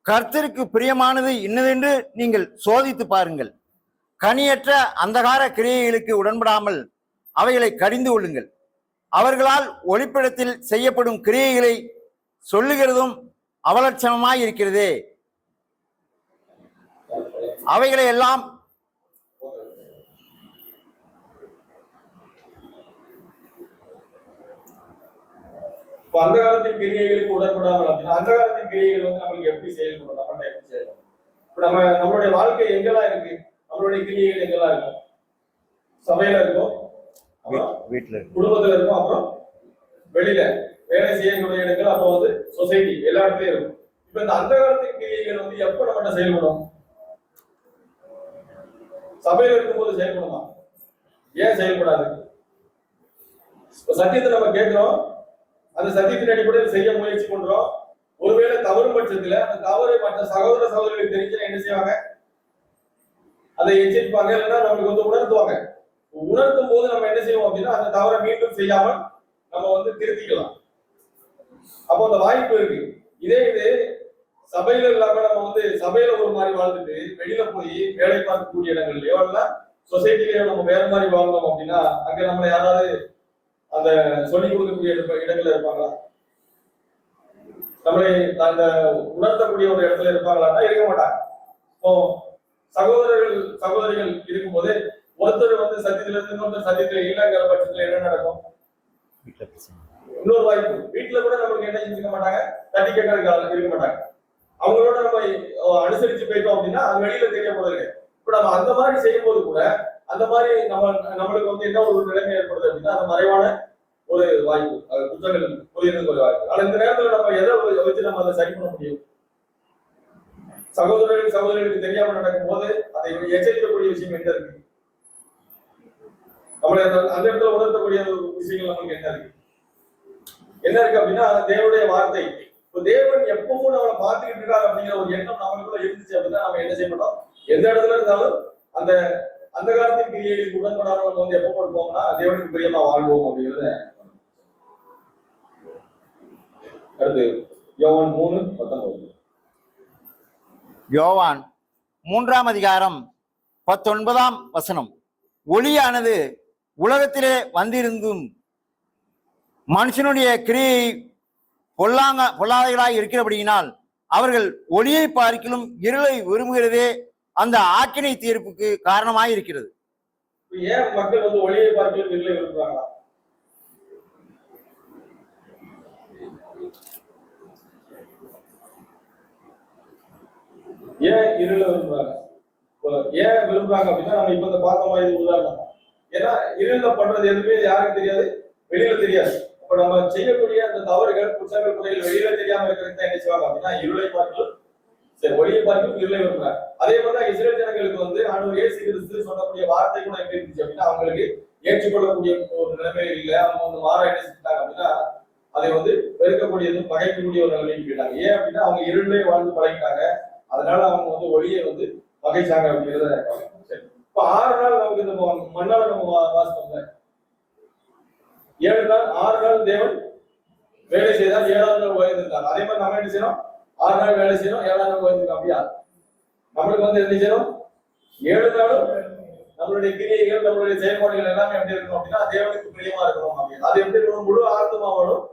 கர்த்தருக்கு பிரியமானது இன்னதென்று நீங்கள் சோதித்து பாருங்கள், கனியற்ற அந்தகார கிரியைகளுக்கு உடன்படாமல் அவைகளை கடிந்து கொள்ளுங்கள், அவர்களால் ஒளிப்பிடத்தில் செய்யப்படும் கிரியைகளை சொல்லுகிறதும் அவலட்சணமாய் இருக்கிறதே, அவைகளை எல்லாம் அந்த காலத்தின் கிரியைகளுக்கு உடன்படாமல் அப்படின்னா அந்த காலத்தின் கிரியைகள் வந்து நம்மளுக்கு எப்படி செயல்படும், நம்ம எப்படி செய்யணும். இப்ப நம்மளுடைய வாழ்க்கை எங்கெல்லாம் இருக்கு, நம்மளுடைய கிரியைகள் எங்கெல்லாம் இருக்கும், சபையில இருக்கும், வீட்டுல குடும்பத்துல இருக்கும், அப்புறம் வெளியில வேலை செய்யக்கூடிய இடங்கள், அப்புறம் வந்து சொசைட்டி, எல்லா இடத்துலயும் இருக்கும். இப்ப இந்த அந்த காலத்தின் கிரியைகள் வந்து எப்ப நம்மகிட்ட செயல்படும்? சபையில இருக்கும்போது செயல்படுமா? ஏன் செயல்படாது? சத்தியத்தை நம்ம கேட்கிறோம், அந்த சத்தியத்தின் அடிப்படையில் செய்ய முயற்சி பண்றோம். ஒருவேளை தவறும் பட்சத்துல அந்த தவறை மற்ற சகோதர சகோதரிகளுக்கு தெரிஞ்சா என்ன செய்வாங்க, அதை எச்சரிப்பாங்க, இல்லைன்னா நம்மளுக்கு வந்து உணர்த்துவாங்க. உணர்த்தும் போது நம்ம என்ன செய்வோம் அப்படின்னா அந்த தவறை மீண்டும் செய்யாமல் நம்ம வந்து திருத்திக்கலாம். அப்போ அந்த வாய்ப்பு இருக்கு. இது சபையில இல்லாம நம்ம வந்து சபையில ஒரு மாதிரி வாழ்ந்துட்டு வெளியில போய் வேலை பார்க்கக்கூடிய இடங்கள்லயோ இல்ல சொசைட்டிலயோ நம்ம வேற மாதிரி வாழ்ந்தோம் அப்படின்னா அங்க நம்ம யாராவது அந்த சொல்லிக் கொடுக்கக்கூடிய இடங்கள்ல இருப்பாங்களா, நம்மளை அந்த உணர்த்தக்கூடிய ஒரு இடத்துல இருப்பாங்களான்னா இருக்க மாட்டாங்க. இப்போ சகோதரிகள் இருக்கும்போது ஒருத்தர் வந்து சத்தியத்துல இருந்து இன்னொருத்தர் சத்தியத்துல இல்லைங்கிற பட்சத்துல என்ன நடக்கும்? இன்னொரு வாய்ப்பு, வீட்டுல கூட நம்மளுக்கு என்ன செஞ்சுக்க மாட்டாங்க, தட்டி கேட்கறதுக்கு இருக்க மாட்டாங்க. அவங்களோட நம்ம அனுசரிச்சு போயிட்டோம் அப்படின்னா அது வெளியில தெரிய போறது. இப்ப நம்ம அந்த மாதிரி செய்யும் போது கூட அந்த மாதிரி நம்மளுக்கு வந்து என்ன ஒரு நிலைமை ஏற்படுது அப்படின்னா அந்த மறைவான ஒரு வாய்ப்பு, குற்றங்கள் புரியுறதுக்கு ஒரு வாய்ப்பு. ஆனா இந்த நேரத்துல நம்ம எதை வச்சு நம்ம அதை சரி பண்ண முடியும்? சகோதரர்களுக்கு தெரியாம நடக்கும் போது அதை எச்சரிக்கக்கூடிய விஷயம் என்ன இருக்கு? நம்மளை அந்த இடத்துல உணர்த்தக்கூடிய விஷயங்கள் நமக்கு என்ன இருக்கு அப்படின்னா தேவனுடைய வார்த்தை. இப்போ தேவன் எப்பவும் நம்மளை பார்த்துக்கிட்டு இருக்காரு அப்படிங்கிற ஒரு எண்ணம் நம்மளுக்குள்ள இருந்துச்சு அப்படின்னா நம்ம என்ன செய்யணும், எந்த இடத்துல இருந்தாலும் அந்த அந்த காலத்தின் கிரியைகளுக்கு உடன்படாமல் நம்ம வந்து எப்போ கொடுப்போம்னா தேவனுக்கு பிரியமா வாழ்வோம் அப்படிங்கிறத. அடுத்து யோவான் 3:19. யோவான் 3ஆம் அதிகாரம் 19ஆம் வசனம், ஒளியானது உலகத்திலே வந்திருந்தும் மனுஷனுடைய கிரியை பொல்லாதவர்களாய் இருக்கிறபடியினால் அவர்கள் ஒளியை பார்க்கிலும் இருளை விரும்புகிறதே அந்த ஆக்கினை தீர்ப்புக்கு காரணமாய் இருக்கிறது. ஏன் மக்கள் வந்து ஒளியை பார்க்கிலும் இருளை விரும்புறாங்களா? ஏன் இருளை விரும்புறாங்க? ஏன் விரும்புறாங்க அப்படின்னா நம்ம இப்ப இந்த பார்த்த மாதிரி உதாரணம். ஏன்னா இருள பண்றது எதுவுமே யாருக்கு தெரியாது, வெளியில தெரியாது. அப்ப நம்ம செய்யக்கூடிய அந்த தவறுகள், குற்றங்கள், குறைகள் வெளியில தெரியாம இருக்கிறது என்ன செய்வாங்க அப்படின்னா இருளை பார்க்கலும் சரி ஒளியை பார்க்கலும் இருளை விரும்புறாங்க. அதே மாதிரிதான் இஸ்ரேல் ஜனங்களுக்கு வந்து ஆண்டவர் இயேசு கிறிஸ்து சொல்லக்கூடிய வார்த்தை கூட எப்படி இருந்துச்சு அப்படின்னா அவங்களுக்கு ஏற்றுக்கொள்ளக்கூடிய ஒரு நிலைமையில இல்லை. அவங்க வந்து மாற என்ன செஞ்சாங்க அப்படின்னா அதை வந்து வெறுக்கக்கூடியதும் பகைக்கக்கூடிய ஒரு நிலைமைக்கு போயிட்டாங்க. ஏன் அப்படின்னா அவங்க இருளே வாழ்ந்து பழகிட்டாங்க. அதனால அவங்க வந்து ஒளியை வந்து பகைச்சாங்க அப்படிங்கிறத. இப்ப 6 நாள் நமக்கு இந்த மண்ணால நம்ம வாசிப்போங்க. 7 நாள் 6 நாள் தேவன் வேலை செய்தால் 7ஆம் நாள் ஓய்ந்திருந்தார். அதே மாதிரி நம்ம என்ன செய்யணும், 6 நாள் வேலை செய்யணும், 7ஆம் நாள் ஓய்ந்திருக்கோம். அப்படியா? நம்மளுக்கு வந்து என்ன செய்யணும், 7 நாளும் நம்மளுடைய கிரியைகள், நம்மளுடைய செயல்பாடுகள் எல்லாமே எப்படி இருக்கணும் அப்படின்னா தேவனுக்கு பிரியமா இருக்கணும். அப்படின்னு அது எப்படி இருக்கணும், முழு ஆத்மாவோடும்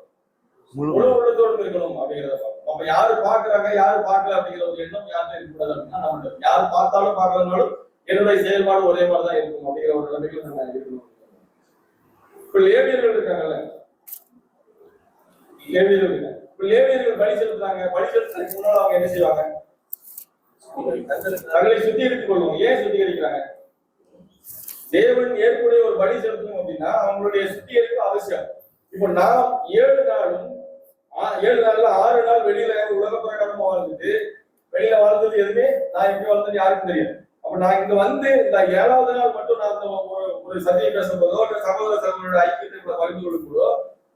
முழு உள்ளத்தோடும் இருக்கணும் அப்படிங்கிறத. அப்ப யாரு பாக்குறாங்க யாரு பார்க்கல அப்படிங்கிற ஒரு எண்ணம் யாருமே இருக்கக்கூடாது அப்படின்னா நம்ம யாரு பார்த்தாலும் பார்க்கலனாலும் என்னுடைய செயல்பாடு ஒரே மாதிரிதான் இருக்கும் அப்படிங்கிற ஒரு நிலைமையில நம்ம இருக்கணும். இப்ப லேவியர்கள் இருக்காங்கல்ல, லேவியர்கள் பலி செலுத்துறாங்க. பலி செலுத்துறதுக்கு முன்னால அவங்க என்ன செய்வாங்க, தங்களை சுத்திகரித்துக் கொள்வாங்க. ஏன் சுத்திகரிக்கிறாங்க? தேவன் ஏற்புடைய ஒரு பலி செலுத்தணும் அப்படின்னா அவங்களுடைய சுத்திகரிப்பு அவசியம். இப்போ நாம் 7 நாளும் 7 நாள்ல 6 நாள் வெளியில உலக பிரகாரமா வாழ்ந்துட்டு வெளியில வாழ்ந்தது எதுவுமே நான் எப்படி வாழ்ந்தது யாருக்கும் தெரியாது. அப்ப நான் இங்க வந்து இந்த 7வது நாள் மட்டும் நான் அந்த ஒரு சதியை பேசும்போதோ இல்ல சகோதர சகோதரோட ஐக்கியத்தை பகிர்ந்து கொள்ளும்போதோ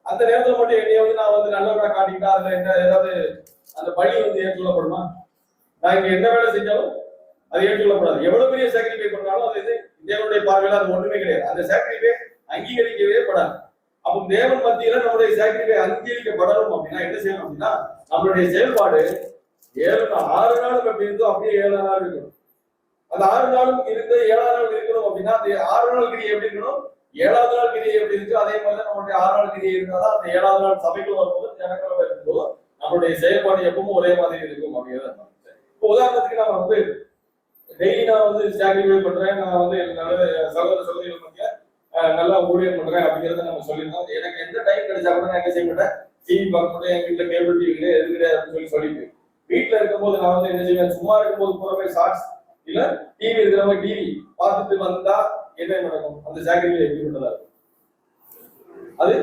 அந்த நேரத்துல மட்டும் என்னைய வந்து நான் வந்து நல்லவனா காட்டிக்கிட்டா அதுல என்ன ஏதாவது அந்த பழி வந்து ஏற்றுக்கொள்ளப்படுமா? நான் இங்க என்ன வேலை செஞ்சாலும் அது ஏற்றுக்கொள்ளப்படாது. எவ்வளவு பெரிய சாக்ரிஃபை பண்ணாலும் அது தேவனுடைய பார்வையில அது ஒண்ணுமே கிடையாது. அந்த சாக்ரிஃபை அங்கீகரிக்கவே படாது. அப்போ தேவன் மத்தியில நம்மளுடைய சாக்ரிஃபை அங்கீகரிக்கப்படணும் அப்படின்னா என்ன செய்யணும் அப்படின்னா நம்மளுடைய செயல்பாடு 6 நாளும் எப்படி இருந்தோ அப்படியே 7 நாள் இருக்கணும். அந்த 6 நாளும் இருந்து 7வது நாள் இருக்கணும் அப்படின்னா அந்த 6 நாள் கிரியை எப்படி இருக்கணும்? 7வது நாள் கிரியை எப்படி இருக்கு அதே மாதிரி தான் நம்மளுடைய 6 நாள் கிரியை இருந்தாதான் அந்த 7வது நாள் சபைக்குள்ள வரும்போது ஜனங்கள இருக்கும்போது நம்மளுடைய செயல்பாடு எப்பவும் ஒரே மாதிரி இருக்கும் அப்படிங்கிறது. இப்போ உதாரணத்துக்கு நம்ம வந்து டெய்லி நான் வந்து சாக்ரிஃபை பண்றேன், நான் வந்து நல்ல சகோதர சகோதரிகள் மத்திய நல்லா ஊழியம் பண்றேன் அப்படிங்கறத நம்ம சொல்லிருந்தோம். எனக்கு எந்த டைம் கிடைச்சா கூட நான் என்ன செய்ய மாட்டேன், டிவி பார்க்க மாட்டேன், எங்க வீட்டுல கேபிள் டிவி கிடையாது எது கிடையாது அப்படின்னு சொல்லிட்டு வீட்டுல இருக்கும்போது நான் வந்து என்ன செய்வேன், சும்மா இருக்கும்போது போறவே ஷார்ட்ஸ் இல்ல டிவி இருக்கிறவங்க டிவி பார்த்துட்டு வந்தா என்ன நடக்கும்? அந்த சாக்ரிஃபை எப்படி பண்றதா இருக்கும்? அது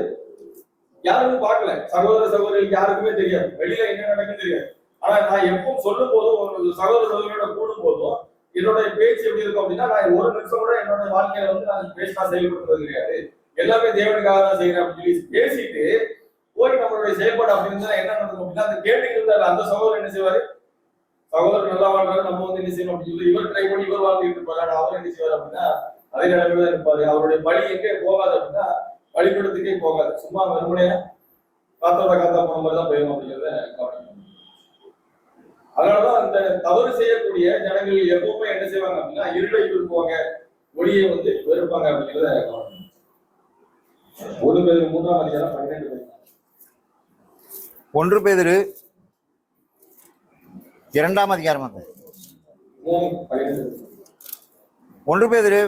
யாருக்கும் பார்க்கல, சகோதர சகோதரிகளுக்கு யாருக்குமே தெரியாது, வெளியில என்ன நடக்குன்னு தெரியாது. ஆனா நான் எப்பவும் சொல்லும் போதும் ஒரு சகோதர சகோதரியோட கூடும் போதும் என்னோட பேச்சு எப்படி இருக்கும் அப்படின்னா நான் ஒரு நிமிஷம் கூட என்னோட வாழ்க்கையில வந்து நான் பேசினா செயல்படுத்துறது கிடையாது, எல்லாமே தேவனுக்காக தான் செய்யறேன் அப்படின்னு சொல்லி பேசிட்டு போய் நம்மளுடைய செயல்பாடு அப்படின்னு என்ன நடக்கும் அப்படின்னா அந்த கேட்டுக்கு இருந்தாரு அந்த சகோதரர் என்ன செய்வாரு, சகோதரர் நல்லா வாழ்றாரு நம்ம வந்து என்ன செய்யணும் அப்படின்னு சொல்லி இவர் ட்ரை பண்ணி இவர் வாழ்ந்துட்டு இருப்பாரு. ஆனா அவர் என்ன செய்வார் அப்படின்னா அதே நிலைமையில இருப்பாரு. அவருடைய பலி எங்கே போகாது அப்படின்னா பலிபீடத்துக்கே போகாது, சும்மா மறுபடியும் காத்தோட காத்தா போன மாதிரி தான் போயிடும் அப்படிங்கிறத கவனிக்கணும். அதனாலதான் அந்த தவறு செய்யக்கூடிய ஜனங்கள் எப்பவுமே என்ன செய்வாங்க அப்படின்னா இருளை விரும்புவாங்க, ஒளியை வந்து வெறுப்பாங்க அப்படிங்கிறத கவனிக்கணும். 1 பேதுரு 3ஆம் அதிகாரம் 12 1 பேதுரு 2ஆம் அதிகாரம் 1 பேதுரு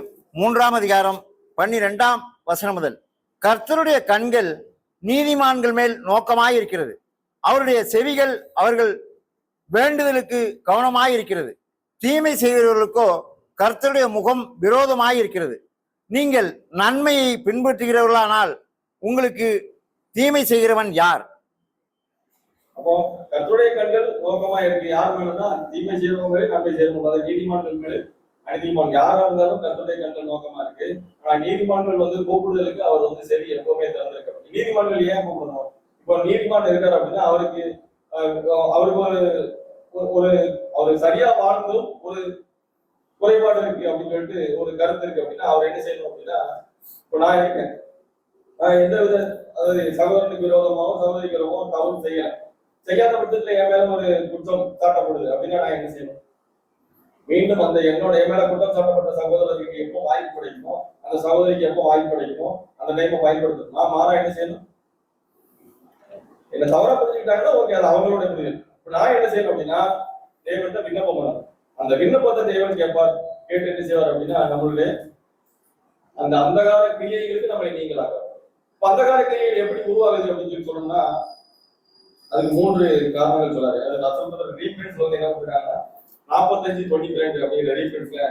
3ஆம் அதிகாரம் 12ஆம் வசனம் முதல். கர்த்தருடைய கண்கள் நீதிமான்கள் மேல் நோக்கமாயிருக்கிறது, அவருடைய செவிகள் அவர்கள் வேண்டுதலுக்கு கவனமாயிருக்கிறது. தீமை செய்கிறவர்களுக்கோ கர்த்தருடைய முகம் விரோதமாயிருக்கிறது. நீங்கள் நன்மையை பின்பற்றுகிறவர்களானால் உங்களுக்கு தீமை செய்கிறவன் யார்? அப்போ கர்த்தருடைய கண்கள் நோக்கமா இருக்கு யார் மேலன்னா தீமை செய்யறவங்களே நன்மை செய்யணும். அதாவது நீதிமான்கள் மேலே நீதிமான் யாரா இருந்தாலும் கர்த்தருடைய கண்கள் நோக்கமா இருக்கு. ஆனா நீதிமான்கள் வந்து கூப்பிடுதலுக்கு அவர் வந்து சரி எப்பவுமே திறந்திருக்காரு. நீதிமான்கள் ஏன் கூப்பிடணும்? இப்போ நீதிமான் இருக்காரு அப்படின்னா அவருக்கு ஒரு ஒரு சரியா வாழ்ந்தும் ஒரு குறைபாடு இருக்கு அப்படின்னு சொல்லிட்டு ஒரு கருத்து இருக்கு அப்படின்னா அவர் என்ன செய்யணும் அப்படின்னா இப்போ நான் இருக்கேன், நான் எந்த வித அதாவது சகோதரனுக்கு விரோதமாகவும் சகோதரிக்கு விரோதமாகவும் தவறு செய்யாத பட்சத்துல என் மேல ஒரு குற்றம் சாட்டப்படுது அப்படின்னா நான் என்ன செய்யணும்? மீண்டும் அந்த என்னோட என் மேல குற்றம் சாட்டப்பட்ட சகோதரருக்கு எப்போ வாய்ப்பு கிடைக்குமோ அந்த சகோதரிக்கு எப்போ வாய்ப்பு கிடைக்குமோ அந்த டைமை பயன்படுத்தணும். நான் மாறா என்ன செய்யணும்? என்ன தவறா புரிஞ்சுக்கிட்டாங்கன்னா ஓகே, அது அவங்களோட முடிவு. இப்ப நான் என்ன செய்யணும் அப்படின்னா தேவன்கிட்ட விண்ணப்பம் பண்ணணும். அந்த விண்ணப்பத்தை தேவன் கேட்பார், கேட்டு என்ன செய்வார் அப்படின்னா நம்மளுடைய அந்த அந்தகார கிரியைகளுக்கு நம்மளை நீங்களாக. இப்ப அந்தகார கிரியைகள் எப்படி உருவாகுது அப்படின்னு சொல்லி சொல்லணும்னா அதுக்கு 3 காரணங்கள் சொல்றாரு. அது ரசத்துல ரீஃபரன்ஸ் வந்து என்ன பண்றாங்கன்னா 45:22 அப்படிங்கிற ரீஃபரன்ஸ்ல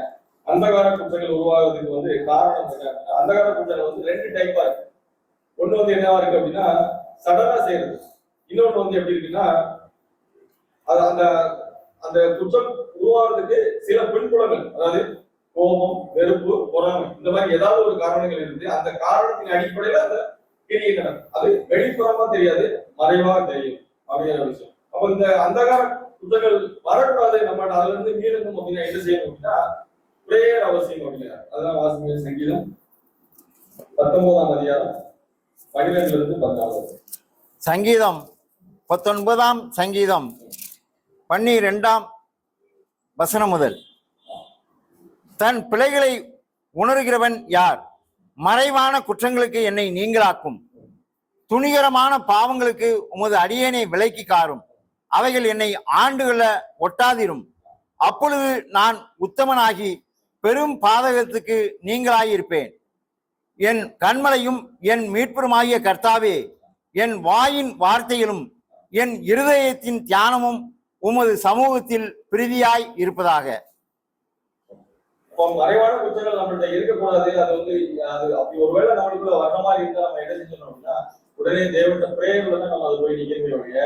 அந்தகார குற்றங்கள் உருவாகுறதுக்கு வந்து காரணம் என்ன? அந்தகார குற்றங்கள் வந்து 2 டைப்பா இருக்கு. ஒண்ணு வந்து என்னவா இருக்கு அப்படின்னா சடனா செய்யறது, இன்னொன்று வந்து எப்படி இருக்குன்னா அது அந்த அந்த குற்றம் உருவாகிறதுக்கு சில பின்புலங்கள், அதாவது கோபம், வெறுப்பு, பொறாமை, இந்த மாதிரி ஏதாவது ஒரு காரணங்கள் இருந்து அந்த காரணத்தின் அடிப்படையில அந்த கிரியை நடக்கும். அது வெளிப்புறமா தெரியாது, மறைவாக தெரியும் அப்படிங்கிற விஷயம். அப்ப இந்த அந்தகார குற்றங்கள் வரக்கூடாது, நம்ம அதுல இருந்து மீறணும் அப்படின்னா என்ன செய்யணும் அப்படின்னா பிரேயர் அவசியம் அப்படிங்கிறார். அதெல்லாம் வாசிங்க. சங்கீதம் 19ஆம் அதிகாரம் 12 14. சங்கீதம் 19ஆம் சங்கீதம் 12ஆம் வசனம் முதல். தன் பிழைகளை உணர்கிறவன் யார்? மறைவான குற்றங்களுக்கு என்னை நீங்களாக்கும், துணிகரமான பாவங்களுக்கு உமது அடியேனை விலைக்கு காரும், அவைகள் என்னை ஆண்டுகள ஒட்டாதிரும். அப்பொழுது நான் உத்தமனாகி பெரும் பாதகத்துக்கு நீங்களாயிருப்பேன். என் கண்மலையும் என் மீட்பருமாகிய கர்த்தாவே, என் வாயின் வார்த்தைகளும் என் இருதயத்தின் தியானமும் உமது சமூகத்தில் பிரீதியாய் இருப்பதாக. மறைவான குற்றங்கள் நம்மள்ட்ட இருக்கக்கூடாது. அது வந்து அது அப்படி ஒருவேளை நம்மளுக்குள்ள வர்ற மாதிரி இருந்தா நம்ம என்ன செஞ்சோம் அப்படின்னா உடனே தேவன்கிட்ட பிரேயர்ல தான் நம்ம அதை போய் நிக்கிறோமே ஒழிய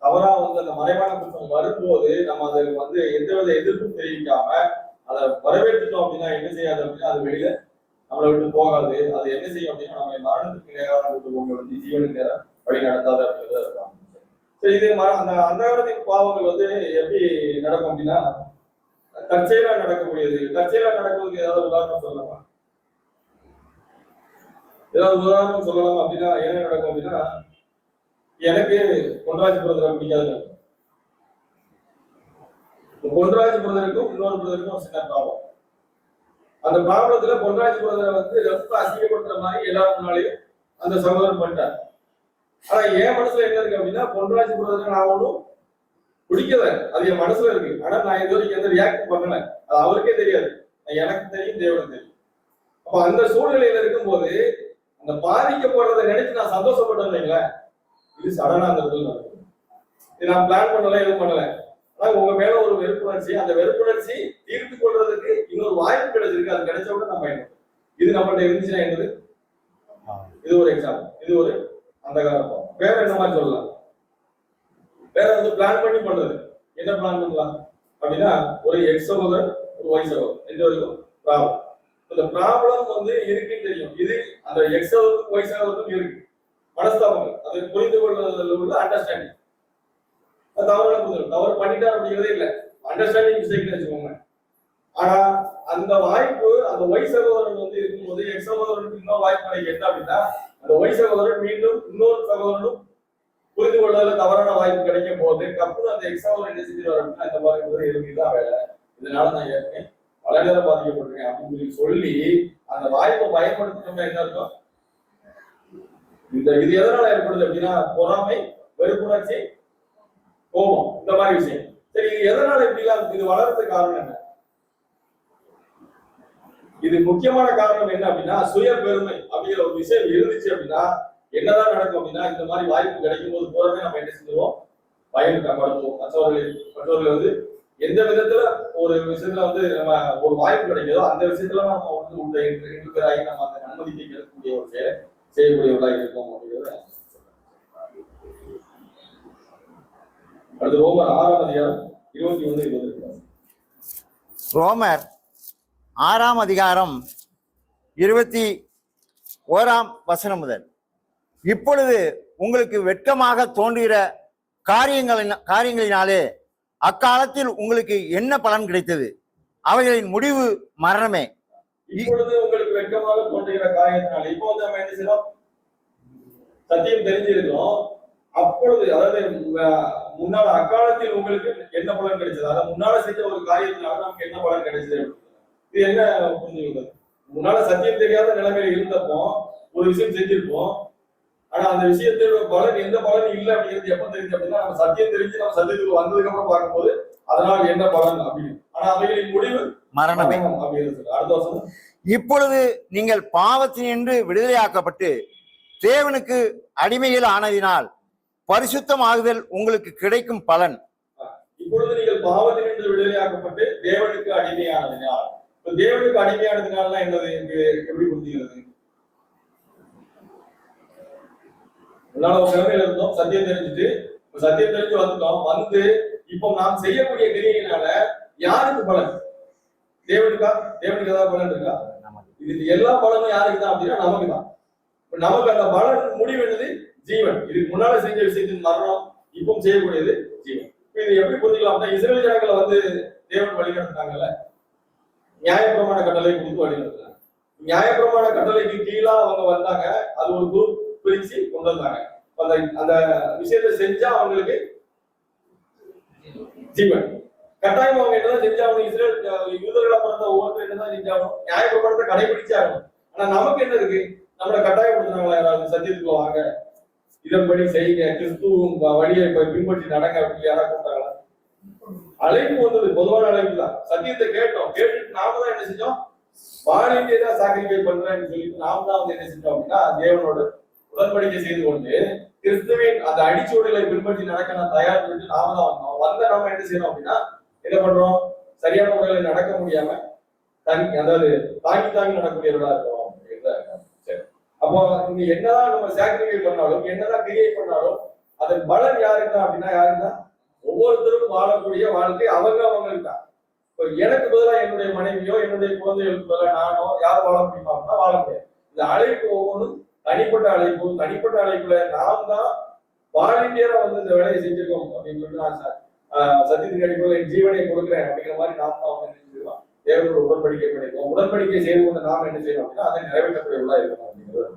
தவறா வந்து அந்த மறைவான குற்றம் வரும்போது நம்ம அதை வந்து எந்தவித எதிர்ப்பும் தெரிவிக்காம அதை வரவேற்றுட்டோம் அப்படின்னா என்ன செய்யாது அப்படின்னா அது வெளியில நம்மளை விட்டு போகாது. அது என்ன செய்யும் அப்படின்னா நம்ம மரணத்துக்கு நேரம் விட்டு போங்க வந்து ஜீவனுக்கு நேரம் வழி நடத்தாது அப்படிங்கிறத இருக்கலாம். சரி, இது அந்த அந்த காலத்தின் பாவங்கள் வந்து எப்படி நடக்கும் அப்படின்னா தற்செயலா நடக்கக்கூடியது. தற்செயலா நடக்குவதுக்கு ஏதாவது உதாரணம் சொல்லலாமா? ஏதாவது உதாரணம் சொல்லலாம் அப்படின்னா என்ன நடக்கும் அப்படின்னா, எனக்கு பொன்ராஜ் பிரதரை பிடிக்காது. பொன்ராஜ் பிரதருக்கும் இன்னொரு பிரதருக்கும் ஒரு சின்ன ப்ராப்ளம். அந்த ப்ராப்ளத்துல பொன்ராஜ் பிரதரை வந்து ரொம்ப அசிங்கப்படுத்துற மாதிரி எல்லாரும் முன்னாலேயும் அந்த சகோதரன் பண்ணிட்டார். ஆனா என் மனசுல என்ன இருக்கு அப்படின்னா, பொன்ராஜ் பிரதரை நான் ஒன்றும் பிடிக்கல, அது என் மனசுல இருக்கு. ஆனா நான் இது வரைக்கும் எந்த ரியாக்ட் பண்ணல, அது அவருக்கே தெரியாது, எனக்கு தெரியும், தேவனுக்கு தெரியும். அப்ப அந்த சூழ்நிலையில இருக்கும்போது அந்த பாதிக்கப்படுறதை நினைச்சு நான் சந்தோஷப்பட்டேன் இல்லைங்களேன், இது சடனா அந்த நடக்கும். இது நான் பிளான் பண்ணல, எதுவும் பண்ணல. ஆனா உங்க மேல ஒரு வெறுப்புணர்ச்சி, அந்த வெறுப்புணர்ச்சி தீர்த்து கொள்றதுக்கு இன்னொரு வாய்ப்பு கிடைச்சிருக்கு. அது கிடைச்ச உடனே நம்ம என்ன இது நம்மள்ட்ட இருந்துச்சுன்னா என்னது, இது ஒரு எக்ஸாம்பிள், இது ஒரு அந்த காலம். வேற என்ன மாதிரி சொல்லலாம்? வேற வந்து பிளான் பண்ணி பண்றது. என்ன பிளான் பண்ணலாம் அப்படின்னா, ஒரு எக்ஸ் சகோதரர் ஒரு ஒய் சகோதரர் ரெண்டு வரைக்கும் ப்ராப்ளம். இந்த ப்ராப்ளம் வந்து இருக்குன்னு தெரியும். இது அந்த எக்ஸ் சகோதரருக்கும் ஒய் சகோதரருக்கும் இருக்கு மனஸ்தாபங்கள். அதை புரிந்து கொள்வதில் உள்ள அண்டர்ஸ்டாண்டிங். தவறான புரிதல், தவறு பண்ணிட்டார் அப்படிங்கிறதே இல்லை, அண்டர்ஸ்டாண்டிங் மிஸ்டேக்னு வச்சுக்கோங்க. ஆனா அந்த வாய்ப்பு அந்த ஒய் சகோதரன் வந்து இருக்கும்போது எக்ஸ் சகோதரனுக்கு இன்னொரு வாய்ப்பு கிடைக்கும். என்ன அப்படின்னா, அந்த ஒய் சகோதரன் மீண்டும் இன்னொரு சகோதரனும் புரிந்து கொள்வதில் தவறான வாய்ப்பு கிடைக்கும் போது கப்புன்னு அந்த எக்ஸாம்பிள் என்ன செஞ்சிருவார் அப்படின்னா, இந்த மாதிரி இருக்குதான் வேலை, இதனால நான் ஏற்கனவே பல நேரம் பாதிக்கப்பட்டிருக்கேன் அப்படின்னு சொல்லி அந்த வாய்ப்பை பயன்படுத்தணும்னா என்ன இருக்கும்? இது எதனால ஏற்படுது அப்படின்னா, பொறாமை, வெறுப்புணர்ச்சி, கோபம், இந்த மாதிரி விஷயம். சரி, இது எதனால இப்படிலாம் இது வளர்றதுக்கு காரணம் என்ன? இது முக்கியமான காரணம் என்ன அப்படின்னா, சுய பெருமை அப்படிங்கிற ஒரு விஷயம் இருந்துச்சு அப்படின்னா என்னதான் நடக்கும் அப்படின்னா, இந்த மாதிரி வாய்ப்பு கிடைக்கும் போது போறவே நம்ம என்ன செஞ்சிருவோம், பயன்படுத்துவோம். மற்றவர்கள் வந்து எந்த விதத்துல ஒரு விஷயத்துல வந்து நம்ம ஒரு வாய்ப்பு கிடைக்குதோ அந்த விஷயத்துல நம்ம வந்து உள்ள இருக்கிறாய் நம்ம அந்த அனுமதிக்கு கிடைக்கக்கூடிய ஒரு செயலை செய்யக்கூடியவர்களாக இருக்கும் அப்படிங்கிறத. அடுத்து ரோமர் 6ஆம் அதிகாரம் 21-22. ரோமர் 6ஆம் அதிகாரம் 21ஆம் வசனம் முதல். இப்பொழுது உங்களுக்கு வெட்கமாக தோன்றுகிற காரியங்களினாலே அக்காலத்தில் உங்களுக்கு என்ன பலன் கிடைத்தது? அவைகளின் முடிவு மரணமே. இப்பொழுது உங்களுக்கு வெட்கமாக தோன்றுகிற காரியத்தினால, இப்போ வந்து நம்ம என்ன செய்யறோம், சத்தியம் தெரிஞ்சிருக்கிறோம். அப்பொழுது அதாவது முன்னால அக்காலத்தில் உங்களுக்கு என்ன பலன் கிடைச்சது, அதை முன்னால செஞ்ச ஒரு காரியத்தினால நமக்கு என்ன பலன் கிடைச்சது. இது என்ன புரிஞ்சுக்கிறது? முன்னால சத்தியம் தெரியாத நிலைமையில இருந்தப்போ ஒரு விஷயம் செஞ்சிருப்போம். ஆனா அந்த விஷயத்தோட பலன் எந்த பலன் இல்லை அப்படிங்கிறது எப்ப தெரிஞ்சு அப்படின்னா, நம்ம சத்தியம் தெரிஞ்சு நம்ம சத்தியத்துக்கு வந்ததுக்கு அப்புறம் பார்க்கும்போது அதனால் என்ன பலன் அப்படின்னு. ஆனா அவைகளின் முடிவு மரணமே அப்படிங்கிறது. அடுத்த வருஷம், இப்பொழுது நீங்கள் பாவத்தினின்று விடுதலையாக்கப்பட்டு தேவனுக்கு அடிமைகள் ஆனதினால் பரிசுத்தமாகுதல் உங்களுக்கு கிடைக்கும் பலன். இப்பொழுது நீங்கள் பாவத்தினின்று விடுதலையாக்கப்பட்டு தேவனுக்கு அடிமையானதினால். தேவனுக்கு அடிமையானதினால என்னது எப்படி புரிஞ்சுக்கிறது? முன்னால ஒரு நிலைமையில இருந்தோம், சத்தியம் தெரிஞ்சுட்டு சத்தியம் தெரிஞ்சு வந்துட்டோம். வந்து இப்போ நாம் செய்யக்கூடிய கிரியையினால யாருக்கு பலன்? தேவனுக்கா? தேவனுக்கு ஏதாவது பலன் இருக்கா? இது எல்லா பலனும் யாருக்கு தான் அப்படின்னா நமக்கு தான். நமக்கு அந்த பலன் முடிவு என்னது? ஜீவன். இதுக்கு முன்னால செஞ்ச விஷயத்தின் மரணம், இப்போ செய்யக்கூடியது ஜீவன். இது எப்படி புரிஞ்சுக்கலாம்? இஸ்ரேல் ஜனங்களை வந்து தேவன் வழிநடத்தினாங்கல்ல, நியாயப்பிரமாண கட்டளை கொடுத்து வழிநடத்தினாங்க. நியாயப்பிரமாண கட்டளைக்கு கீழா அவங்க வந்தாங்க, அது ஒரு குரூப் பிரிச்சு கொண்டு வந்தாங்க. அந்த விஷயத்தை செஞ்சா அவங்களுக்கு ஜீவன். கட்டாயம் அவங்க என்னதான் செஞ்சாகணும், இஸ்ரேல் யூதர்களா பிறந்த ஒவ்வொருத்தரும் என்னதான் செஞ்சாகணும், நியாயப்பிரமாணத்தை கடைபிடிச்சாகணும். ஆனா நமக்கு என்ன இருக்கு? நம்மளை கட்டாயப்படுத்துறாங்களா யாராவது? சத்தியத்துக்கு வாங்க, இதன்படி செய்யுங்க, கிறிஸ்துவும் வழியை பின்பற்றி நடங்க அப்படின்னு யாராவது கூப்பிட்டாங்களா? அழைப்பு வந்தது, பொதுவான அழைப்பு தான். சத்தியத்தை கேட்டோம், கேட்டுட்டு நாம தான் என்ன செஞ்சோம், வாலிபே தான் சாக்ரிஃபை பண்றேன்னு சொல்லிட்டு நாம தான் வந்து என்ன செஞ்சோம் அப்படின்னா, தேவனோட உடன்படிக்கை செய்து கொண்டு கிறிஸ்துவின் அந்த அடிச்சூடலை பின்பற்றி நடக்க நான் தயார் பண்ணிட்டு நாம தான் வந்தோம். வந்த நாம என்ன செய்யறோம் அப்படின்னா, என்ன பண்றோம், சரியான முறையில நடக்க முடியாம அதாவது தாங்கி நடக்கக்கூடியவர்களா இருக்கிறோம். சரி, அப்போ இங்க என்னதான் நம்ம சாக்ரிஃபைஸ் பண்ணாலும் என்னதான் கிரியேட் பண்ணாலும் அதன் பலன் யாருக்கு அப்படின்னா யாருன்னா ஒவ்வொருத்தரும் வாழக்கூடிய வாழ்க்கை அவங்களுக்கு தான். இப்போ எனக்கு பதிலாக என்னுடைய மனைவியோ என்னுடைய குழந்தைகளுக்கு பதிலாக நானோ யார் வாழ முடியுமா அப்படின்னா வாழ முடியாது. இந்த அழைப்பு ஒவ்வொன்றும் தனிப்பட்ட அழைப்புல நாம் தான் வாலண்டியரா வந்து இந்த வேலையை செஞ்சிருக்கோம் அப்படின்னு சொல்லிட்டு நான் சத்தியத்தின் அடிப்படையில் என் ஜீவனை கொடுக்குறேன் அப்படிங்கிற மாதிரி நாம் தான் அவங்க செஞ்சிருக்கோம். தேவனோட உடன்படிக்கை பண்ணிருக்கோம். உடன்படிக்கை செய்து கொண்டு நாம் என்ன செய்யணும் அப்படின்னா அதை நிறைவேற்றக்கூடியவர்களா இருக்கணும் அப்படிங்கிறது.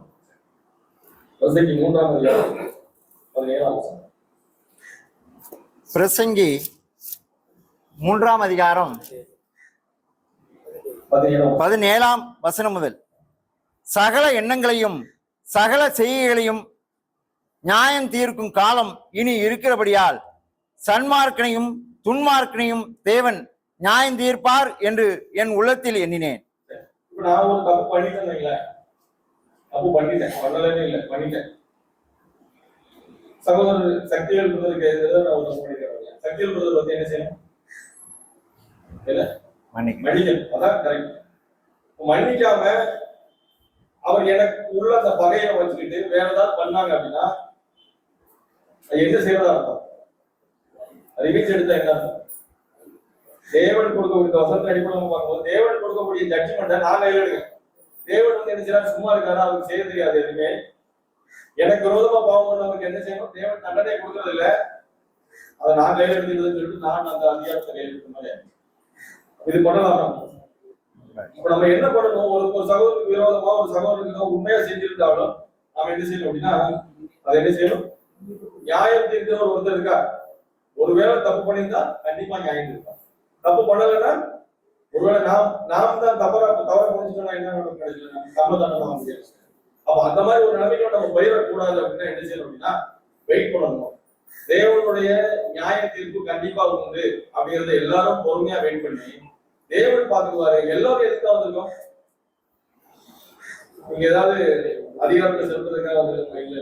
3ஆம் அதிகாரம் 17ஆம் வசனம். பிரசங்கி 3ஆம் அதிகாரம் 17ஆம் வசனம் முதல் சகல எண்ணங்களையும் சகல செய்கைகளையும் நியாயம் தீர்க்கும் காலம் இனி இருக்கிறபடியால் சன்மார்க்கனையும் துன்மார்க்கனையும் தேவன் நியாயம் தீர்ப்பார் என்று என் உள்ளத்தில் எண்ணினேன். இப்ப நான் ஒரு தப்பு பண்ணிட்டேன், பண்ணலன்னு இல்லை, பண்ணிட்டேன். சகோதரர் சக்திகள் பிரதருக்கு நான் ஒரு தப்பு பண்ணிட்டேன். சக்திகள் பிரதர் வந்து என்ன செய்யணும்? மன்னிக்கணும். அதான் கரெக்ட். மன்னிக்காம அவர் எனக்கு உள்ள அந்த பகையை வச்சுக்கிட்டு வேற ஏதாவது பண்ணாங்க அப்படின்னா என்ன செய்வதா இருக்கும்? ரிவீஸ் எடுத்தா என்ன அர்த்தம்? தேவன் கொடுக்கக்கூடிய வசனத்தை அடிப்படையில் பார்க்கும்போது தேவன் கொடுக்கக்கூடிய ஜட்ஜ்மெண்ட்டை நான் கையில் எடுக்கேன். தேவன் வந்து என்ன செய்யறாரு? சும்மா இருக்காரு, அவருக்கு செய்ய தெரியாது எதுவுமே. எனக்கு விரோதமா பாவம் பண்ணவங்களுக்கு என்ன செய்யணும்? தேவன் தண்டனை கொடுக்கறது இல்லை, அதை நான் கையில் எடுத்துக்கிறதுன்னு சொல்லிட்டு நான் அந்த அதிகாரத்தை கையில் எடுத்த மாதிரி இது பண்ணலாம். இப்ப நம்ம என்ன பண்ணணும்? ஒரு சகோதரருக்கு விரோதமா ஒரு சகோதரருக்கு உண்மையா செஞ்சிருந்தாலும் நாம என்ன செய்யணும் அப்படின்னா அதை என்ன செய்யணும்? நியாயம் தீர்க்கிற ஒருத்தர் இருக்கா. ஒருவேளை தப்பு பண்ணியிருந்தா கண்டிப்பா நியாயம் இருக்கா. தப்பு பண்ணலைன்னா ஒருவேளை நாம் தான் தவற புரிஞ்சுட்டோம்னா என்ன கிடைக்கல, நம்ம தானே வாங்க முடியாது. அப்ப அந்த மாதிரி ஒரு நிலைமைக்கு நம்ம பயிரக்கூடாது அப்படின்னா என்ன செய்யணும் அப்படின்னா வெயிட் பண்ணணும். தேவனுடைய நியாய தீர்ப்பு கண்டிப்பா உண்டு அப்படிங்கறத எல்லாரும் பொறுமையா வெயிட் பண்ணி தேவன் பாத்துக்குவாரு. எல்லாரும் எதுக்காக வந்திருக்கோம்? நீங்க ஏதாவது அதிகாரத்தை செலுத்துறதுக்காக வந்திருக்கோம் இல்ல.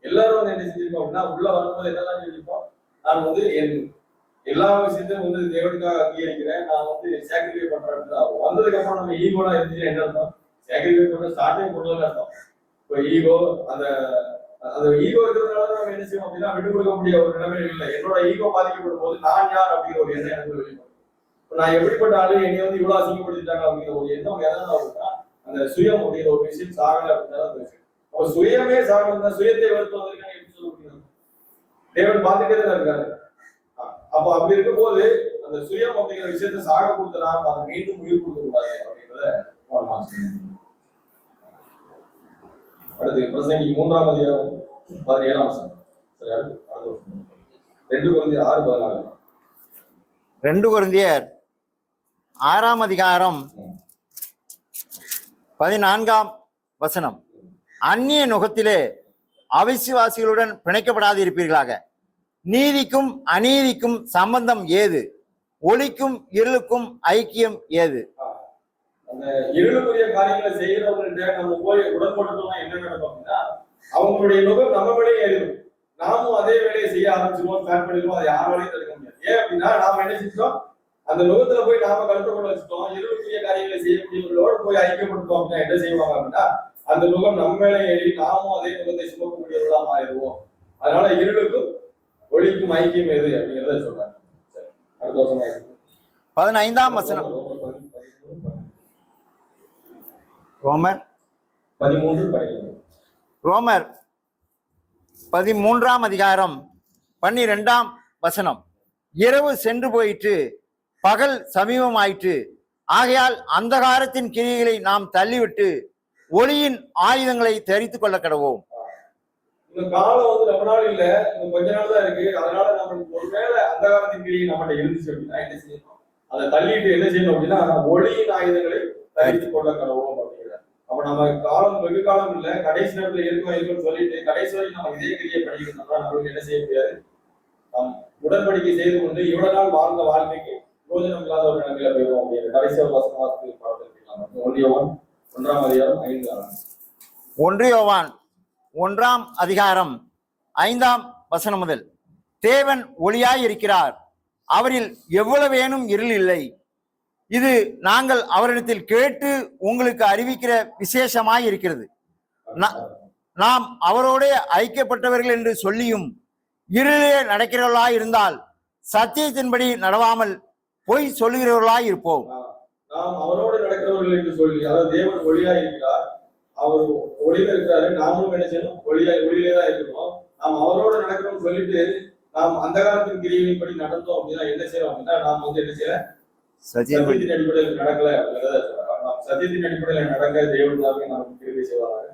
எல்லாரும் வந்து என்ன செஞ்சிருக்கோம் அப்படின்னா உள்ள வரும்போது என்னதான் செஞ்சிருக்கோம்? நான் வந்து என் எல்லா விஷயத்தையும் வந்து தேவனுக்காக அங்கீகரிக்கிறேன், நான் வந்து சாக்ரிஃபை பண்றேன். வந்ததுக்கு அப்புறம் நம்ம ஈகோலா இருந்துச்சு என்ன அர்த்தம்? சாக்ரிஃபை பண்ண ஸ்டார்டே பண்ணலன்னு அர்த்தம். இப்போ ஈகோ அந்த ஈகோ இருக்கிறதுனால நம்ம என்ன செய்வோம் அப்படின்னா விட்டு கொடுக்க முடிய ஒரு நிலைமை இல்லை. என்னோட ஈகோ பாதிக்கப்படும் போது நான் யார் அப்படிங்கிற ஒரு எண்ணம் எனக்கு வெளிப்படும். நான் எப்படிப்பட்ட ஆளு என்னை வந்து இவ்வளவு அசிங்கப்படுத்திட்டாங்க அப்படிங்கிற ஒரு எண்ணம் எதனால அப்படின்னா அந்த சுயம் அப்படிங்கிற ஒரு விஷயம் சாகலை அப்படின்னா விஷயம். அப்ப சுயமே சாகல, சுயத்தை வெறுத்து வந்திருக்காங்க எப்படி சொல்ல முடியும்? தேவன் பார்த்துட்டே தான் இருக்காரு. அப்ப அப்படி இருக்கும் போது அந்த சுயம் அப்படிங்கிற விஷயத்த சாக கொடுத்தனா அதை மீண்டும் உயிர் கொடுக்க கூடாது அப்படின்றத அடுத்து பிரசங்கி 3ஆம் அதிகாரம் 17ஆம் வசனம். 2 கொரிந்தியர் 6:14. 2 கொரிந்தியர் 6ஆம் அதிகாரம் 14ஆம் வசனம். அந்நிய நுகத்திலே அவிசுவாசிகளுடன் பிணைக்கப்படாது இருப்பீர்களாக. நீதிக்கும் அநீதிக்கும் சம்பந்தம் ஏது? ஒளிக்கும் இருளுக்கும் ஐக்கியம் ஏது? அந்த இருளுக்குரிய காரியங்களை செய்கிறவங்கள்ட்ட நம்ம போய் உடன்படுத்தோம்னா என்ன நடக்கும் அப்படின்னா அவங்களுடைய நுகம் நம்ம மேலேயே ஏறிடும். நாமும் அதே வேலையை செய்ய ஆரம்பிச்சிருவோம், ஸ்டார்ட் பண்ணிடுவோம். அதை யாராலையும் தடுக்க முடியாது. ஏன் அப்படின்னா நாம என்ன செஞ்சோம்? அந்த நுகத்துல போய் நாம கருத்து கொண்டு வச்சுட்டோம். இருளுக்குரிய காரியங்களை செய்யக்கூடியவர்களோடு போய் ஐக்கியப்படுத்தோம் அப்படின்னா என்ன செய்வாங்க அப்படின்னா அந்த நுகம் நம்ம மேலே ஏறி நாமும் அதே நுகத்தை சுமக்கக்கூடியவர்களா மாறிடுவோம். அதனால இருளுக்கும் ஒளிக்கும் ஐக்கியம் எது அப்படிங்கிறத சொல்றாங்க. அடுத்த வருஷம் 15ஆம் வசனம். ரோமர் 13ஆம் அதிகாரம் 12ஆம் வசனம். இரவு சென்று போயிற்று, பகல் சமீபமாயிற்று. ஆகையால் அந்தகாரத்தின் கிரியைகளை நாம் தள்ளிவிட்டு ஒளியின் ஆயுதங்களை தரித்துக் கொள்ள கடவோம். இந்த காலம் வந்து ரொம்ப நாள் இல்ல, கொஞ்ச நாள் தான் இருக்கு. அதனால நம்ம ஒருவேளை அந்தகாரத்தின் கிரியை நம்மகிட்ட இருந்துச்சு அப்படின்னா என்ன செய்யணும்? அதை தள்ளிட்டு என்ன செய்யணும் அப்படின்னா ஒளியின் ஆயுதங்களை தரித்துக் கொள்ள கடவோம் அப்படிங்கிறார். அப்ப நம்ம காலம் வெகு காலம் இல்ல, கடைசி நேரத்துல இருக்கும்னு சொல்லிட்டு கடைசி வரைக்கும் நம்ம இதே கிரியை படிக்கணும்னா நம்மளுக்கு என்ன செய்ய முடியாது? உடன்படிக்கை செய்து கொண்டு இவ்வளவு நாள் வாழ்ந்த வாழ்க்கைக்கு யோஜனம் இல்லாத ஒரு நிலைமையில போயிடும் அப்படிங்கிற கடைசி ஒரு வசனத்துக்கு பார்த்துருக்கலாம். 1 யோவான் 1ஆம் அதிகாரம் 5. 1 யோவான் 1ஆம் அதிகாரம் 5ஆம் வசனம் முதல். தேவன் ஒளியாய் இருக்கிறார், அவரில் எவ்வளவேனும் இருள் இல்லை. இது நாங்கள் அவரிடத்தில் கேட்டு உங்களுக்கு அறிவிக்கிற விசேஷமாய் இருக்கிறது. நாம் அவரோட ஐக்கியப்பட்டவர்கள் என்று சொல்லியும் இருளிலே நடக்கிறவர்களாய் இருந்தால் சத்தியத்தின்படி நடவாமல் பொய் சொல்லுகிறவர்களாய் இருப்போம். நாம் அவரோடு நடக்கிறவர்கள் என்று சொல்லி, அதாவது தேவன் ஒளியா இருக்கிறார், அவர் ஒளியில இருக்கிறாரு, நாமளும் என்ன செய்யணும், ஒளியிலே தான் இருக்கணும். நாம் அவரோடு நடக்கிறோம்னு சொல்லிட்டு நாம் அந்த காலத்தின் கிரியையின்படி நடந்தோம் அப்படின்னா என்ன செய்யறோம் அப்படின்னா, நாம் வந்து என்ன செய்யல, சத்தியத்தின் அடிப்படையில் நடக்கல அப்படிங்கிறத நாம் சத்தியத்தின் அடிப்படையில் நடக்க தேவன் நமக்கு கிருபை செய்வாங்க.